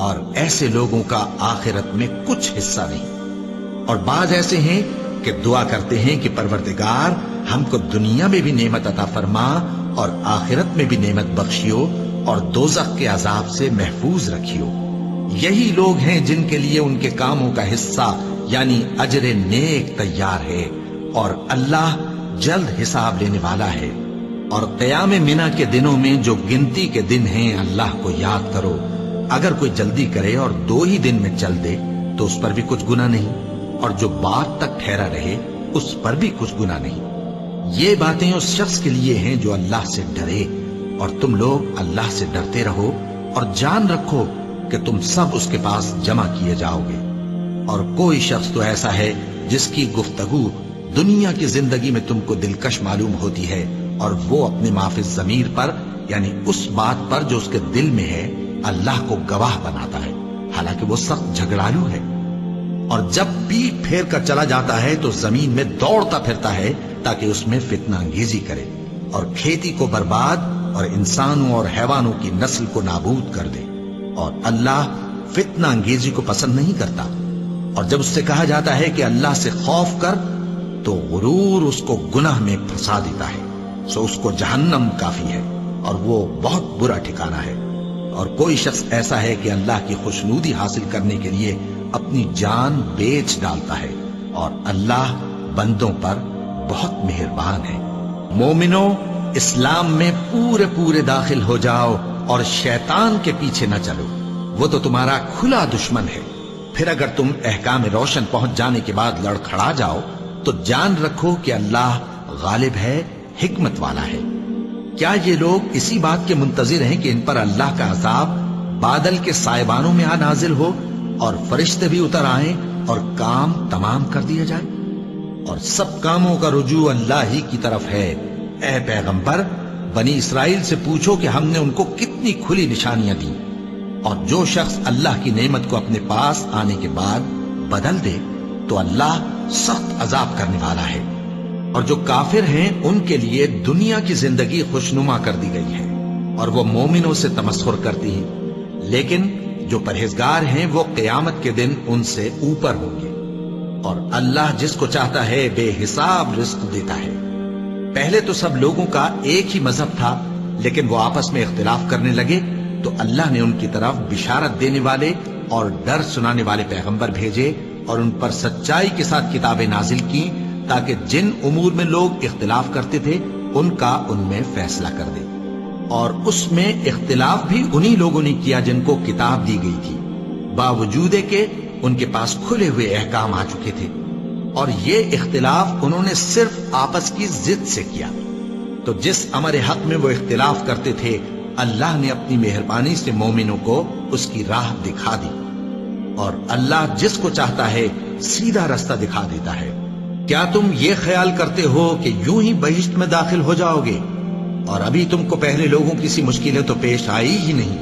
اور ایسے لوگوں کا آخرت میں کچھ حصہ نہیں۔ اور بعض ایسے ہیں کہ دعا کرتے ہیں کہ پروردگار ہم کو دنیا میں بھی نعمت عطا فرما اور آخرت میں بھی نعمت بخشیو اور دوزخ کے عذاب سے محفوظ رکھیو۔ یہی لوگ ہیں جن کے لیے ان کے کاموں کا حصہ یعنی اجر نیک تیار ہے، اور اللہ جلد حساب لینے والا ہے۔ اور قیام منا کے دنوں میں جو گنتی کے دن ہیں اللہ کو یاد کرو، اگر کوئی جلدی کرے اور 2 ہی دن میں چل دے تو اس پر بھی کچھ گناہ نہیں، اور جو بعد تک ٹھہرا رہے اس پر بھی کچھ گناہ نہیں۔ یہ باتیں اس شخص کے لیے ہیں جو اللہ سے ڈرے، اور تم لوگ اللہ سے ڈرتے رہو اور جان رکھو کہ تم سب اس کے پاس جمع کیے جاؤ گے۔ اور کوئی شخص تو ایسا ہے جس کی گفتگو دنیا کی زندگی میں تم کو دلکش معلوم ہوتی ہے اور وہ اپنے معافی ضمیر پر یعنی اس بات پر جو اس کے دل میں ہے اللہ کو گواہ بناتا ہے، حالانکہ وہ سخت جھگڑالو ہے۔ اور جب پیٹ پھیر کر چلا جاتا ہے تو زمین میں دوڑتا پھرتا ہے تاکہ اس میں فتنہ انگیزی کرے اور کھیتی کو برباد اور انسانوں اور حیوانوں کی نسل کو نابود کر دے، اور اللہ فتنہ انگیزی کو پسند نہیں کرتا۔ اور جب اس سے کہا جاتا ہے کہ اللہ سے خوف کر تو غرور اس کو گناہ میں پھنسا دیتا ہے، سو اس کو جہنم کافی ہے اور وہ بہت برا ٹھکانہ ہے۔ اور کوئی شخص ایسا ہے کہ اللہ کی خوشنودی حاصل کرنے کے لیے اپنی جان بیچ ڈالتا ہے، اور اللہ بندوں پر بہت مہربان ہے۔ مومنو، اسلام میں پورے داخل ہو جاؤ اور شیطان کے پیچھے نہ چلو، وہ تو تمہارا کھلا دشمن ہے۔ پھر اگر تم احکام روشن پہنچ جانے کے بعد لڑکھڑا جاؤ تو جان رکھو کہ اللہ غالب ہے، حکمت والا ہے۔ کیا یہ لوگ اسی بات کے منتظر ہیں کہ ان پر اللہ کا عذاب بادل کے سائبانوں میں آ نازل ہو اور فرشتے بھی اتر آئیں اور کام تمام کر دیا جائے؟ اور سب کاموں کا رجوع اللہ ہی کی طرف ہے۔ اے پیغمبر، بنی اسرائیل سے پوچھو کہ ہم نے ان کو کتنی کھلی نشانیاں دی، اور جو شخص اللہ کی نعمت کو اپنے پاس آنے کے بعد بدل دے تو اللہ سخت عذاب کرنے والا ہے۔ اور جو کافر ہیں ان کے لیے دنیا کی زندگی خوشنما کر دی گئی ہے اور وہ مومنوں سے تمسخر کرتی ہیں، لیکن جو پرہیزگار ہیں وہ قیامت کے دن ان سے اوپر ہوں گے، اور اللہ جس کو چاہتا ہے بے حساب رزق دیتا ہے۔ پہلے تو سب لوگوں کا ایک ہی مذہب تھا، لیکن وہ آپس میں اختلاف کرنے لگے تو اللہ نے ان کی طرف بشارت دینے والے اور ڈر سنانے والے پیغمبر بھیجے اور ان پر سچائی کے ساتھ کتابیں نازل کی تاکہ جن امور میں لوگ اختلاف کرتے تھے ان کا ان میں فیصلہ کر دے۔ اور اس میں اختلاف بھی انہی لوگوں نے کیا جن کو کتاب دی گئی تھی، باوجود کہ ان کے پاس کھلے ہوئے احکام آ چکے تھے، اور یہ اختلاف انہوں نے صرف آپس کی ضد سے کیا۔ تو جس امر حق میں وہ اختلاف کرتے تھے اللہ نے اپنی مہربانی سے مومنوں کو اس کی راہ دکھا دی، اور اللہ جس کو چاہتا ہے سیدھا رستہ دکھا دیتا ہے۔ کیا تم یہ خیال کرتے ہو کہ یوں ہی بہشت میں داخل ہو جاؤ گے، اور ابھی تم کو پہلے لوگوں کی سی مشکلیں تو پیش آئی ہی نہیں؟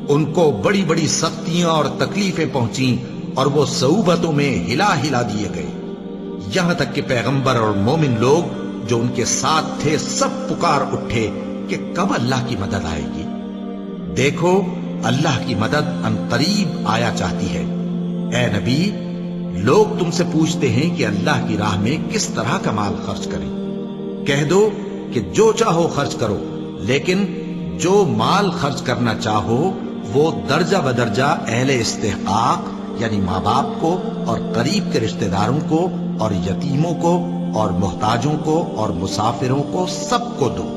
ان کو بڑی بڑی سختیاں اور تکلیفیں پہنچیں اور وہ صعوبتوں میں ہلا دیے گئے، یہاں تک کہ پیغمبر اور مومن لوگ جو ان کے ساتھ تھے سب پکار اٹھے کہ کب اللہ کی مدد آئے گی۔ دیکھو اللہ کی مدد عنقریب آیا چاہتی ہے۔ اے نبی، لوگ تم سے پوچھتے ہیں کہ اللہ کی راہ میں کس طرح کا مال خرچ کریں۔ کہہ دو کہ جو چاہو خرچ کرو، لیکن جو مال خرچ کرنا چاہو وہ درجہ بدرجہ اہل استحقاق یعنی ماں باپ کو اور قریب کے رشتہ داروں کو اور یتیموں کو اور محتاجوں کو اور مسافروں کو سب کو دو،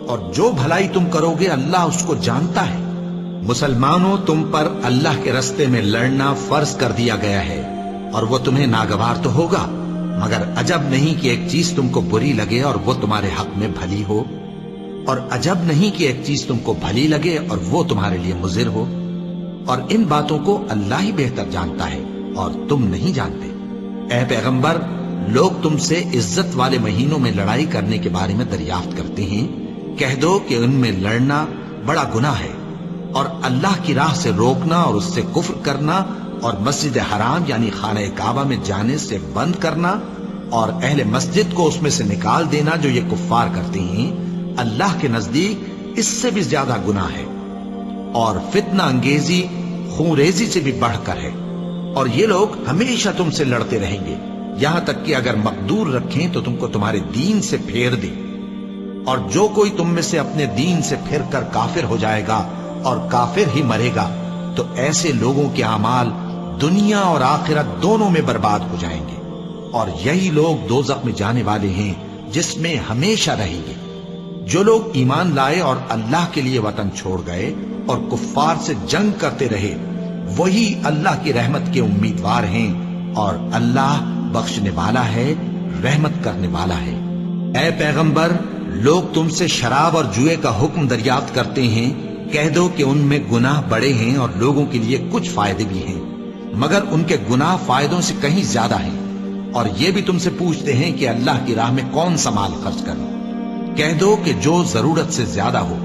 اور جو بھلائی تم کرو گے اللہ اس کو جانتا ہے۔ مسلمانوں، تم پر اللہ کے رستے میں لڑنا فرض کر دیا گیا ہے، اور وہ تمہیں ناگوار تو ہوگا، مگر عجب نہیں کہ ایک چیز تم کو بری لگے اور وہ تمہارے حق میں بھلی ہو، اور عجب نہیں کہ ایک چیز تم کو بھلی لگے اور وہ تمہارے لیے مضر ہو، اور ان باتوں کو اللہ ہی بہتر جانتا ہے اور تم نہیں جانتے۔ اے پیغمبر، لوگ تم سے عزت والے مہینوں میں لڑائی کرنے کے بارے میں دریافت کرتے ہیں، کہہ دو کہ ان میں لڑنا بڑا گناہ ہے، اور اللہ کی راہ سے روکنا اور اس سے کفر کرنا اور مسجد حرام یعنی خانہ کعبہ میں جانے سے بند کرنا اور اہل مسجد کو اس میں سے نکال دینا جو یہ کفار کرتے ہیں، اللہ کے نزدیک اس سے بھی زیادہ گناہ ہے، اور فتنہ انگیزی خونریزی سے بھی بڑھ کر ہے۔ اور یہ لوگ ہمیشہ تم سے لڑتے رہیں گے، یہاں تک کہ اگر مقدور رکھیں تو تم کو تمہارے دین سے پھیر دیں، اور جو کوئی تم میں سے اپنے دین سے پھر کر کافر ہو جائے گا اور کافر ہی مرے گا تو ایسے لوگوں کے اعمال دنیا اور آخرت دونوں میں برباد ہو جائیں گے، اور یہی لوگ دوزخ میں جانے والے ہیں جس میں ہمیشہ رہیں گے۔ جو لوگ ایمان لائے اور اللہ کے لیے وطن چھوڑ گئے اور کفار سے جنگ کرتے رہے وہی اللہ کی رحمت کے امیدوار ہیں، اور اللہ بخشنے والا ہے، رحمت کرنے والا ہے۔ اے پیغمبر، لوگ تم سے شراب اور جوئے کا حکم دریافت کرتے ہیں، کہہ دو کہ ان میں گناہ بڑے ہیں اور لوگوں کے لیے کچھ فائدے بھی ہیں، مگر ان کے گناہ فائدوں سے کہیں زیادہ ہیں۔ اور یہ بھی تم سے پوچھتے ہیں کہ اللہ کی راہ میں کون سا مال خرچ کریں، کہہ دو کہ جو ضرورت سے زیادہ ہو.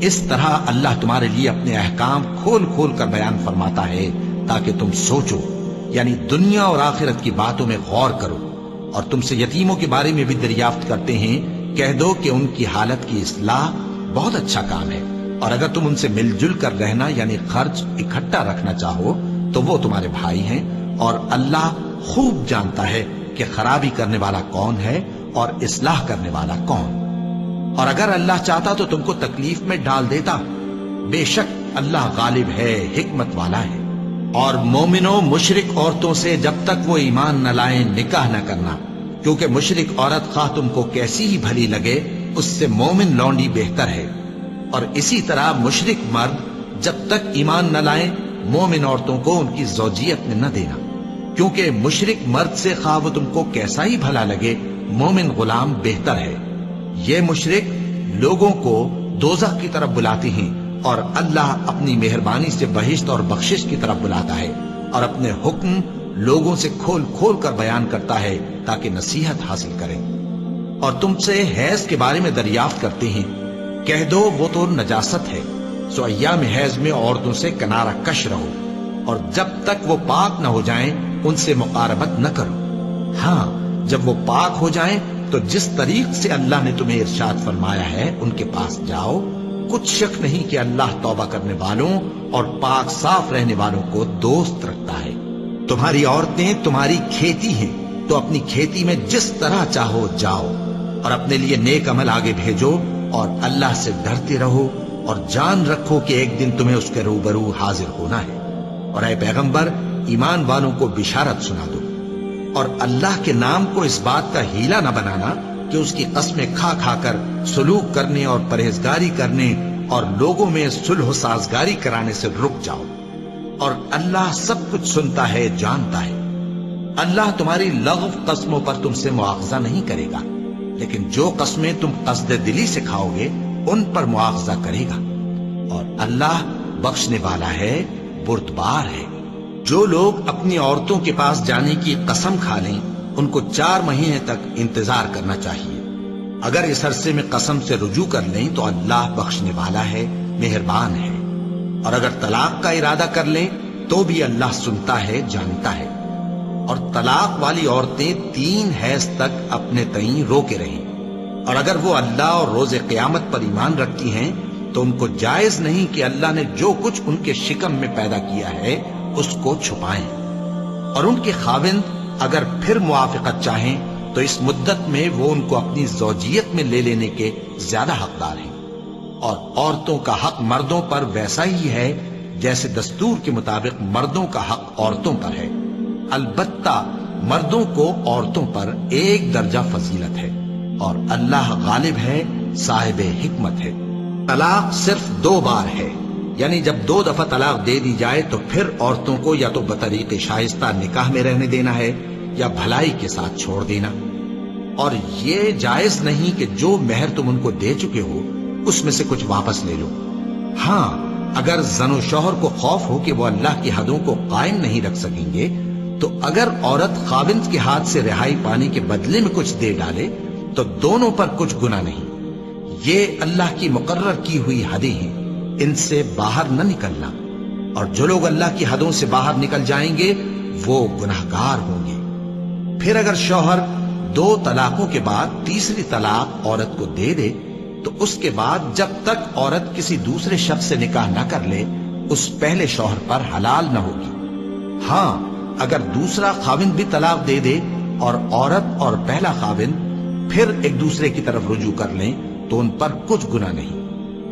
اس طرح اللہ تمہارے لیے اپنے احکام کھول کھول کر بیان فرماتا ہے تاکہ تم سوچو، یعنی دنیا اور آخرت کی باتوں میں غور کرو. اور تم سے یتیموں کے بارے میں بھی دریافت کرتے ہیں، کہہ دو کہ ان کی حالت کی اصلاح بہت اچھا کام ہے، اور اگر تم ان سے مل جل کر رہنا یعنی خرچ اکٹھا رکھنا چاہو تو وہ تمہارے بھائی ہیں، اور اللہ خوب جانتا ہے کہ خرابی کرنے والا کون ہے اور اصلاح کرنے والا کون. اور اگر اللہ چاہتا تو تم کو تکلیف میں ڈال دیتا، بے شک اللہ غالب ہے، حکمت والا ہے. اور مومنوں مشرک عورتوں سے جب تک وہ ایمان نہ لائیں نکاح نہ کرنا، کیونکہ مشرک عورت خواہ تم کو کیسی ہی بھلی لگے اس سے مومن لونڈی بہتر ہے. اور اسی طرح مشرک مرد جب تک ایمان نہ لائیں مومن عورتوں کو ان کی زوجیت میں نہ دینا، کیونکہ مشرک مرد سے خواہ وہ تم کو کیسا ہی بھلا لگے مومن غلام بہتر ہے. یہ مشرک لوگوں کو دوزخ کی طرف بلاتے ہیں، اور اللہ اپنی مہربانی سے بہشت اور بخشش کی طرف بلاتا ہے، اور اپنے حکم لوگوں سے کھول کھول کر بیان کرتا ہے تاکہ نصیحت حاصل کریں. اور تم سے حیض کے بارے میں دریافت کرتے ہیں، کہہ دو وہ تو نجاست ہے، سو ایام حیض میں عورتوں سے کنارہ کش رہو، اور جب تک وہ پاک نہ ہو جائیں ان سے مقاربت نہ کرو. ہاں جب وہ پاک ہو جائیں تو جس طریق سے اللہ نے تمہیں ارشاد فرمایا ہے ان کے پاس جاؤ. کچھ شک نہیں کہ اللہ توبہ کرنے والوں اور پاک صاف رہنے والوں کو دوست رکھتا ہے. تمہاری عورتیں تمہاری کھیتی ہیں، تو اپنی کھیتی میں جس طرح چاہو جاؤ، اور اپنے لیے نیک عمل آگے بھیجو، اور اللہ سے ڈرتے رہو، اور جان رکھو کہ ایک دن تمہیں اس کے روبرو حاضر ہونا ہے. اور اے پیغمبر ایمان والوں کو بشارت سنا دو، اور اللہ کے نام کو اس بات کا ہیلا نہ بنانا کہ اس کی قسمیں کھا کھا کر سلوک کرنے اور پرہیزگاری کرنے اور لوگوں میں صلح و سازگاری کرانے سے رک جاؤ. اور اللہ سب کچھ سنتا ہے، جانتا ہے. اللہ تمہاری لغو قسموں پر تم سے مواخذہ نہیں کرے گا، لیکن جو قسمیں تم قصد دلی سے کھاؤ گے ان پر مواخذہ کرے گا. اور اللہ بخشنے والا ہے، بردبار ہے. جو لوگ اپنی عورتوں کے پاس جانے کی قسم کھا لیں ان کو 4 مہینے تک انتظار کرنا چاہیے. اگر اس عرصے میں قسم سے رجوع کر لیں تو اللہ بخشنے والا ہے، مہربان ہے. اور اگر طلاق کا ارادہ کر لیں تو بھی اللہ سنتا ہے، جانتا ہے. اور طلاق والی عورتیں 3 حیض تک اپنے تئیں روکے رہیں، اور اگر وہ اللہ اور روز قیامت پر ایمان رکھتی ہیں تو ان کو جائز نہیں کہ اللہ نے جو کچھ ان کے شکم میں پیدا کیا ہے اس کو چھپائیں. اور ان کے خاوند اگر پھر موافقت چاہیں تو اس مدت میں وہ ان کو اپنی زوجیت میں لے لینے کے زیادہ حقدار ہیں. اور عورتوں کا حق مردوں پر ویسا ہی ہے جیسے دستور کے مطابق مردوں کا حق عورتوں پر ہے. البتہ مردوں کو عورتوں پر 1 درجہ فضیلت ہے، اور اللہ غالب ہے، صاحب حکمت ہے. طلاق صرف 2 بار ہے، یعنی جب 2 دفعہ طلاق دے دی جائے تو پھر عورتوں کو یا تو بطریق شائستہ نکاح میں رہنے دینا ہے یا بھلائی کے ساتھ چھوڑ دینا. اور یہ جائز نہیں کہ جو مہر تم ان کو دے چکے ہو اس میں سے کچھ واپس لے لو. ہاں اگر زن و شوہر کو خوف ہو کہ وہ اللہ کی حدوں کو قائم نہیں رکھ سکیں گے تو اگر عورت خاوند کے ہاتھ سے رہائی پانے کے بدلے میں کچھ دے ڈالے تو دونوں پر کچھ گناہ نہیں. یہ اللہ کی مقرر کی ہوئی حدیں ہیں، ان سے باہر نہ نکلنا. اور جو لوگ اللہ کی حدوں سے باہر نکل جائیں گے وہ گناہگار ہوں گے. پھر اگر شوہر 2 طلاقوں کے بعد تیسری طلاق عورت کو دے دے تو اس کے بعد جب تک عورت کسی دوسرے شخص سے نکاح نہ کر لے اس پہلے شوہر پر حلال نہ ہوگی. ہاں اگر دوسرا خاوند بھی طلاق دے دے اور عورت اور پہلا خاوند پھر ایک دوسرے کی طرف رجوع کر لیں تو ان پر کچھ گناہ نہیں،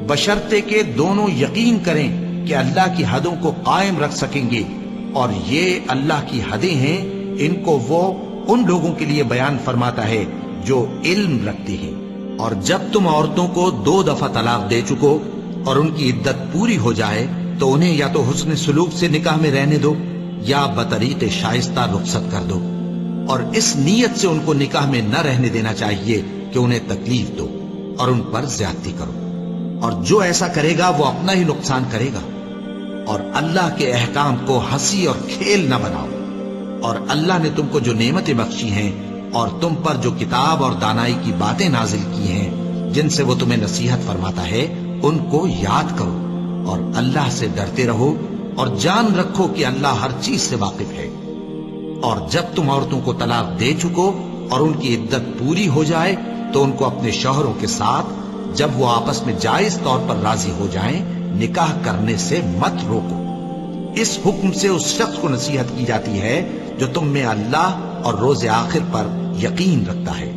بشرطے کہ دونوں یقین کریں کہ اللہ کی حدوں کو قائم رکھ سکیں گے. اور یہ اللہ کی حدیں ہیں، ان کو وہ ان لوگوں کے لیے بیان فرماتا ہے جو علم رکھتے ہیں. اور جب تم عورتوں کو 2 دفعہ طلاق دے چکو اور ان کی عدت پوری ہو جائے تو انہیں یا تو حسن سلوک سے نکاح میں رہنے دو یا بطریق شائستہ رخصت کر دو. اور اس نیت سے ان کو نکاح میں نہ رہنے دینا چاہیے کہ انہیں تکلیف دو اور ان پر زیادتی کرو. اور جو ایسا کرے گا وہ اپنا ہی نقصان کرے گا. اور اللہ کے احکام کو ہنسی اور کھیل نہ بناؤ. اور اللہ نے تم کو جو نعمتیں بخشی ہیں اور تم پر جو کتاب اور دانائی کی باتیں نازل کی ہیں جن سے وہ تمہیں نصیحت فرماتا ہے ان کو یاد کرو، اور اللہ سے ڈرتے رہو، اور جان رکھو کہ اللہ ہر چیز سے واقف ہے۔ اور جب تم عورتوں کو طلاق دے چکو اور ان کی عدت پوری ہو جائے تو ان کو اپنے شوہروں کے ساتھ جب وہ آپس میں جائز طور پر راضی ہو جائیں نکاح کرنے سے مت روکو۔ اس حکم سے اس شخص کو نصیحت کی جاتی ہے جو تم میں اللہ اور روز آخر پر یقین رکھتا ہے۔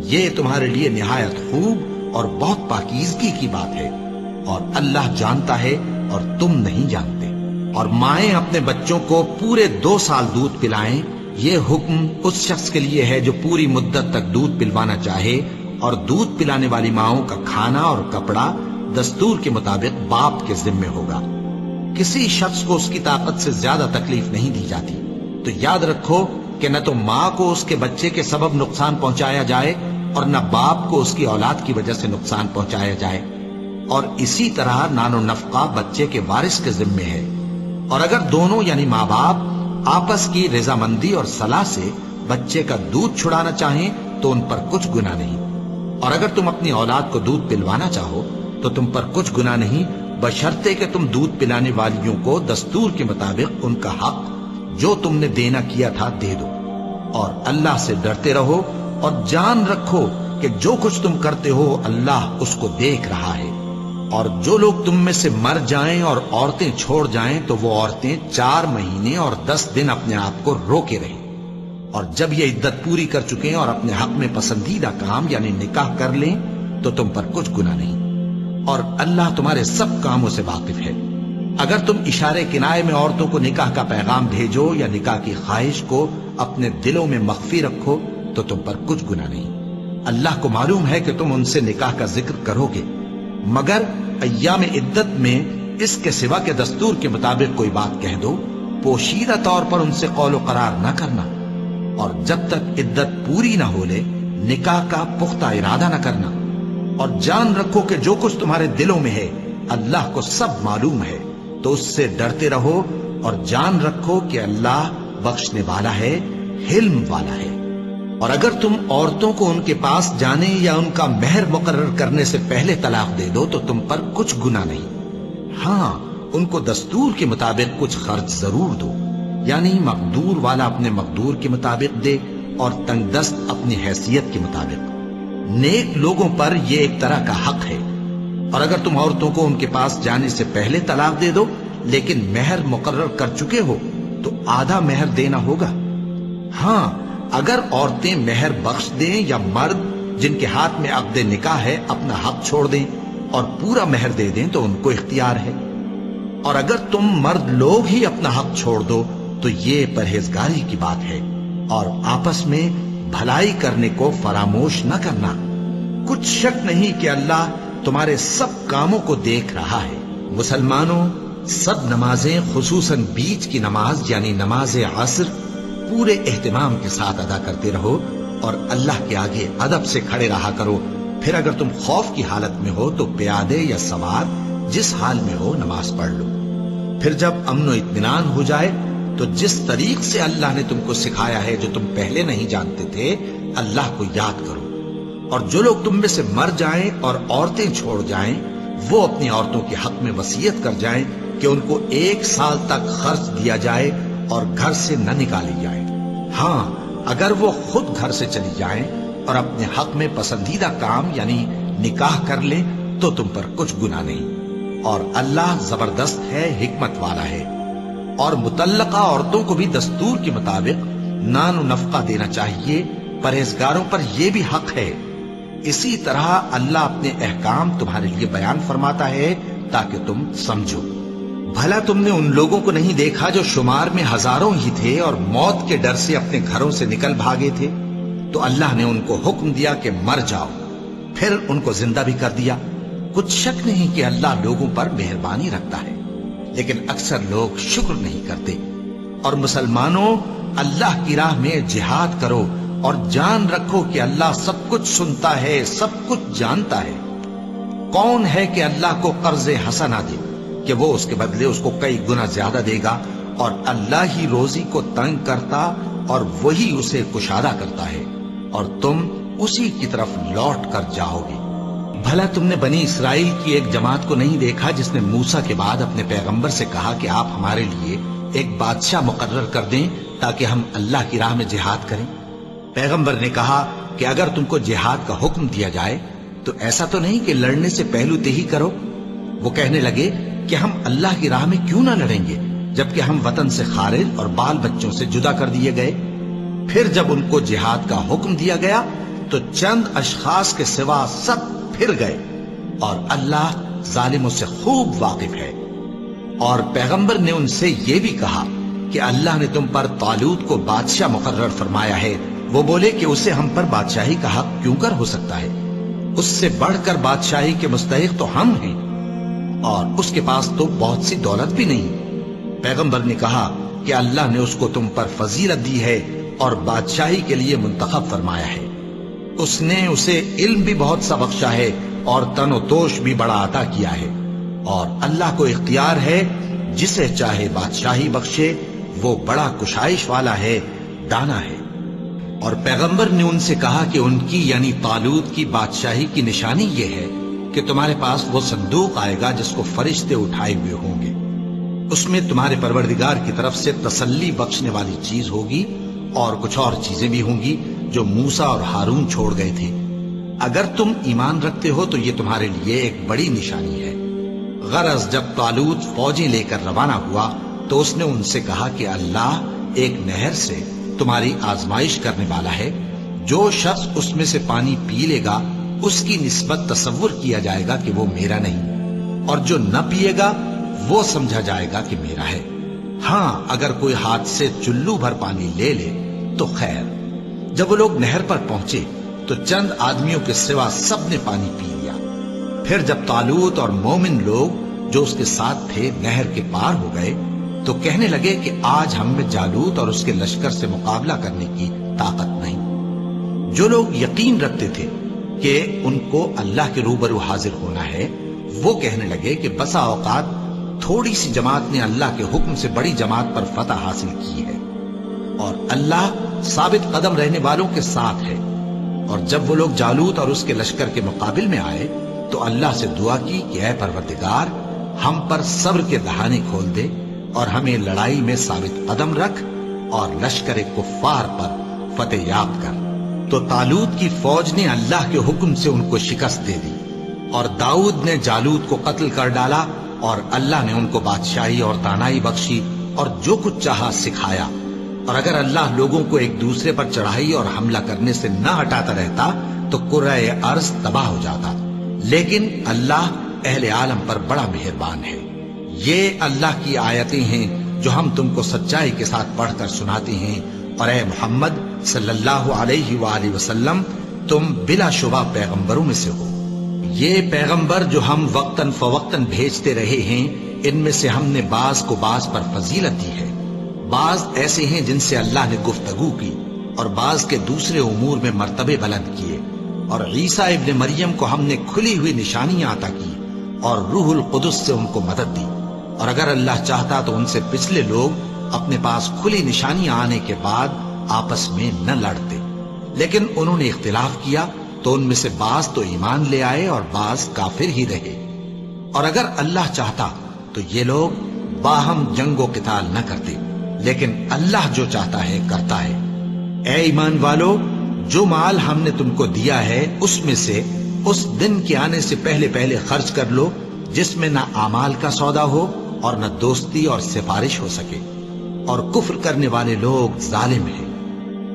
یہ تمہارے لیے نہایت خوب اور بہت پاکیزگی کی بات ہے، اور اللہ جانتا ہے اور تم نہیں جانتے۔ اور مائیں اپنے بچوں کو پورے 2 سال دودھ پلائیں، یہ حکم اس شخص کے لیے ہے جو پوری مدت تک دودھ پلوانا چاہے، اور دودھ پلانے والی ماؤں کا کھانا اور کپڑا دستور کے مطابق باپ کے ذمے ہوگا۔ کسی شخص کو اس کی طاقت سے زیادہ تکلیف نہیں دی جاتی، تو یاد رکھو کہ نہ تو ماں کو اس کے بچے کے سبب نقصان پہنچایا جائے اور نہ باپ کو اس کی اولاد کی وجہ سے نقصان پہنچایا جائے، اور اسی طرح نان و نفقہ بچے کے وارث کے ذمے ہے۔ اور اگر دونوں یعنی ماں باپ آپس کی رضامندی اور صلاح سے بچے کا دودھ چھڑانا چاہیں تو ان پر کچھ گناہ نہیں، اور اگر تم اپنی اولاد کو دودھ پلوانا چاہو تو تم پر کچھ گناہ نہیں، بشرطے کہ تم دودھ پلانے والیوں کو دستور کے مطابق ان کا حق جو تم نے دینا کیا تھا دے دو۔ اور اللہ سے ڈرتے رہو اور جان رکھو کہ جو کچھ تم کرتے ہو اللہ اس کو دیکھ رہا ہے۔ اور جو لوگ تم میں سے مر جائیں اور عورتیں چھوڑ جائیں تو وہ عورتیں 4 مہینے اور 10 دن اپنے آپ کو روکے رہیں، اور جب یہ عدت پوری کر چکیں اور اپنے حق میں پسندیدہ کام یعنی نکاح کر لیں تو تم پر کچھ گناہ نہیں، اور اللہ تمہارے سب کاموں سے واقف ہے۔ اگر تم اشارے کنائے میں عورتوں کو نکاح کا پیغام بھیجو یا نکاح کی خواہش کو اپنے دلوں میں مخفی رکھو تو تم پر کچھ گناہ نہیں۔ اللہ کو معلوم ہے کہ تم ان سے نکاح کا ذکر کرو گے، مگر ایام عدت میں اس کے سوا کے دستور کے مطابق کوئی بات کہہ دو، پوشیدہ طور پر ان سے قول و قرار نہ کرنا، اور جب تک عدت پوری نہ ہو لے نکاح کا پختہ ارادہ نہ کرنا۔ اور جان رکھو کہ جو کچھ تمہارے دلوں میں ہے اللہ کو سب معلوم ہے، تو اس سے ڈرتے رہو اور جان رکھو کہ اللہ بخشنے والا ہے، حلم والا ہے۔ اور اگر تم عورتوں کو ان کے پاس جانے یا ان کا مہر مقرر کرنے سے پہلے طلاق دے دو تو تم پر کچھ گناہ نہیں، ہاں ان کو دستور کے مطابق کچھ خرچ ضرور دو، یعنی مقدور والا اپنے مقدور کے مطابق دے اور تنگ دست اپنی حیثیت کے مطابق۔ نیک لوگوں پر یہ ایک طرح کا حق ہے۔ اور اگر تم عورتوں کو ان کے پاس جانے سے پہلے طلاق دے دو لیکن مہر مقرر کر چکے ہو تو آدھا مہر دینا ہوگا۔ ہاں اگر عورتیں مہر بخش دیں یا مرد جن کے ہاتھ میں عقد نکاح ہے اپنا حق چھوڑ دیں اور پورا مہر دے دیں تو ان کو اختیار ہے۔ اور اگر تم مرد لوگ ہی اپنا حق چھوڑ دو تو یہ پرہیزگاری کی بات ہے، اور آپس میں بھلائی کرنے کو فراموش نہ کرنا۔ کچھ شک نہیں کہ اللہ تمہارے سب کاموں کو دیکھ رہا ہے۔ مسلمانوں، سب نمازیں خصوصاً بیچ کی نماز یعنی نماز عصر پورے اہتمام کے ساتھ ادا کرتے رہو اور اللہ کے آگے ادب سے کھڑے رہا کرو۔ پھر اگر تم خوف کی حالت میں ہو تو پیادے یا سوار جس حال میں ہو نماز پڑھ لو۔ پھر جب امن و اطمینان ہو جائے تو جس طریق سے اللہ نے تم کو سکھایا ہے جو تم پہلے نہیں جانتے تھے اللہ کو یاد کرو۔ اور جو لوگ تم میں سے مر جائیں اور عورتیں چھوڑ جائیں وہ اپنی عورتوں کے حق میں وصیت کر جائیں کہ ان کو 1 سال تک خرچ دیا جائے اور گھر سے نہ نکالی جائے۔ ہاں اگر وہ خود گھر سے چلی جائیں اور اپنے حق میں پسندیدہ کام یعنی نکاح کر لیں تو تم پر کچھ گناہ نہیں، اور اللہ زبردست ہے، حکمت والا ہے۔ اور مطلقہ عورتوں کو بھی دستور کے مطابق نان و نفقہ دینا چاہیے، پرہیزگاروں پر یہ بھی حق ہے۔ اسی طرح اللہ اپنے احکام تمہارے لیے بیان فرماتا ہے تاکہ تم سمجھو۔ بھلا تم نے ان لوگوں کو نہیں دیکھا جو شمار میں ہزاروں ہی تھے اور موت کے ڈر سے اپنے گھروں سے نکل بھاگے تھے؟ تو اللہ نے ان کو حکم دیا کہ مر جاؤ، پھر ان کو زندہ بھی کر دیا۔ کچھ شک نہیں کہ اللہ لوگوں پر مہربانی رکھتا ہے، لیکن اکثر لوگ شکر نہیں کرتے۔ اور مسلمانوں، اللہ کی راہ میں جہاد کرو اور جان رکھو کہ اللہ سب کچھ سنتا ہے، سب کچھ جانتا ہے۔ کون ہے کہ اللہ کو قرض حسنہ دے کہ وہ اس کے بدلے اس کو کئی گنا زیادہ دے گا، اور اللہ ہی روزی کو تنگ کرتا اور وہی اسے کشادہ کرتا ہے، اور تم اسی کی طرف لوٹ کر جاؤ گے۔ بھلا تم نے بنی اسرائیل کی ایک جماعت کو نہیں دیکھا جس نے موسیٰ کے بعد اپنے پیغمبر سے کہا کہ آپ ہمارے لیے ایک بادشاہ مقرر کر دیں تاکہ ہم اللہ کی راہ میں جہاد کریں؟ پیغمبر نے کہا کہ اگر تم کو جہاد کا حکم دیا جائے تو ایسا تو نہیں کہ لڑنے سے پہلو تہی کرو۔ وہ کہنے لگے کہ ہم اللہ کی راہ میں کیوں نہ لڑیں گے جبکہ ہم وطن سے خارج اور بال بچوں سے جدا کر دیے گئے۔ پھر جب ان کو جہاد کا حکم دیا گیا تو چند اشخاص کے سوا سب پھر گئے، اور اللہ ظالموں سے خوب واقف ہے۔ اور پیغمبر نے ان سے یہ بھی کہا کہ اللہ نے تم پر طالوت کو بادشاہ مقرر فرمایا ہے۔ وہ بولے کہ اسے ہم پر بادشاہی کا حق کیوں کر ہو سکتا ہے؟ اس سے بڑھ کر بادشاہی کے مستحق تو ہم ہیں، اور اس کے پاس تو بہت سی دولت بھی نہیں۔ پیغمبر نے کہا کہ اللہ نے اس کو تم پر فضیلت دی ہے اور بادشاہی کے لیے منتخب فرمایا ہے۔ اس نے اسے علم بھی بہت سا بخشا ہے اور تن و توش بھی بڑا عطا کیا ہے، اور اللہ کو اختیار ہے جسے چاہے بادشاہی بخشے، وہ بڑا کشائش والا ہے، دانا ہے۔ اور پیغمبر نے ان سے کہا کہ ان کی یعنی طالوت کی بادشاہی کی نشانی یہ ہے کہ تمہارے پاس وہ صندوق آئے گا جس کو فرشتے اٹھائے ہوئے ہوں گے۔ اس میں تمہارے پروردگار کی طرف سے تسلی بخشنے والی چیز ہوگی، اور کچھ اور چیزیں بھی ہوں گی جو موسیٰ اور ہارون چھوڑ گئے تھے۔ اگر تم ایمان رکھتے ہو تو یہ تمہارے لیے ایک بڑی نشانی ہے۔ غرض جب طالوت فوجیں لے کر روانہ ہوا تو اس نے ان سے کہا کہ اللہ ایک نہر سے تمہاری آزمائش کرنے والا ہے، جو شخص اس میں سے پانی پی لے گا اس کی نسبت تصور کیا جائے گا کہ وہ میرا نہیں، اور جو نہ پیے گا وہ سمجھا جائے گا کہ میرا ہے۔ ہاں اگر کوئی ہاتھ سے چلو بھر پانی لے لے تو خیر۔ جب وہ لوگ نہر پر پہنچے تو چند آدمیوں کے سوا سب نے پانی پی لیا۔ پھر جب طالوت اور مومن لوگ جو اس کے ساتھ تھے نہر کے پار ہو گئے تو کہنے لگے کہ آج ہم میں جالوت اور اس کے لشکر سے مقابلہ کرنے کی طاقت نہیں۔ جو لوگ یقین رکھتے تھے کہ ان کو اللہ کے روبرو حاضر ہونا ہے، وہ کہنے لگے کہ بسا اوقات تھوڑی سی جماعت نے اللہ کے حکم سے بڑی جماعت پر فتح حاصل کی ہے، اور اللہ ثابت قدم رہنے والوں کے ساتھ ہے۔ اور جب وہ لوگ جالوت اور اس کے لشکر کے مقابل میں آئے تو اللہ سے دعا کی کہ اے پروردگار، ہم پر صبر کے دہانے کھول دے اور ہمیں لڑائی میں ثابت قدم رکھ اور لشکر کفار پر فتح یاب کر۔ تو طالوت کی فوج نے اللہ کے حکم سے ان کو شکست دے دی، اور داؤد نے جالوت کو قتل کر ڈالا، اور اللہ نے ان کو بادشاہی اور دانائی بخشی اور جو کچھ چاہا سکھایا۔ اور اگر اللہ لوگوں کو ایک دوسرے پر چڑھائی اور حملہ کرنے سے نہ ہٹاتا رہتا تو کرۂ ارض تباہ ہو جاتا، لیکن اللہ اہل عالم پر بڑا مہربان ہے۔ یہ اللہ کی آیتیں ہیں جو ہم تم کو سچائی کے ساتھ پڑھ کر سناتے ہیں، اور اے محمد صلی اللہ علیہ وآلہ وسلم تم بلا شبہ پیغمبروں میں سے ہو۔ یہ پیغمبر جو ہم وقتاً فوقتاً بھیجتے رہے ہیں، ان میں سے ہم نے بعض کو بعض پر فضیلت دی ہے۔ بعض ایسے ہیں جن سے اللہ نے گفتگو کی، اور بعض کے دوسرے امور میں مرتبے بلند کیے۔ اور عیسیٰ ابن مریم کو ہم نے کھلی ہوئی نشانیاں عطا کی، اور روح القدس سے ان کو مدد دی۔ اور اگر اللہ چاہتا تو ان سے پچھلے لوگ اپنے پاس کھلی نشانیاں آنے کے بعد آپس میں نہ لڑتے، لیکن انہوں نے اختلاف کیا تو ان میں سے بعض تو ایمان لے آئے اور بعض کافر ہی رہے۔ اور اگر اللہ چاہتا تو یہ لوگ باہم جنگ و قتال نہ کرتے، لیکن اللہ جو چاہتا ہے کرتا ہے۔ اے ایمان والو، جو مال ہم نے تم کو دیا ہے اس میں سے اس دن کے آنے سے پہلے پہلے خرچ کر لو جس میں نہ اعمال کا سودا ہو اور نہ دوستی اور سفارش ہو سکے، اور کفر کرنے والے لوگ ظالم ہیں۔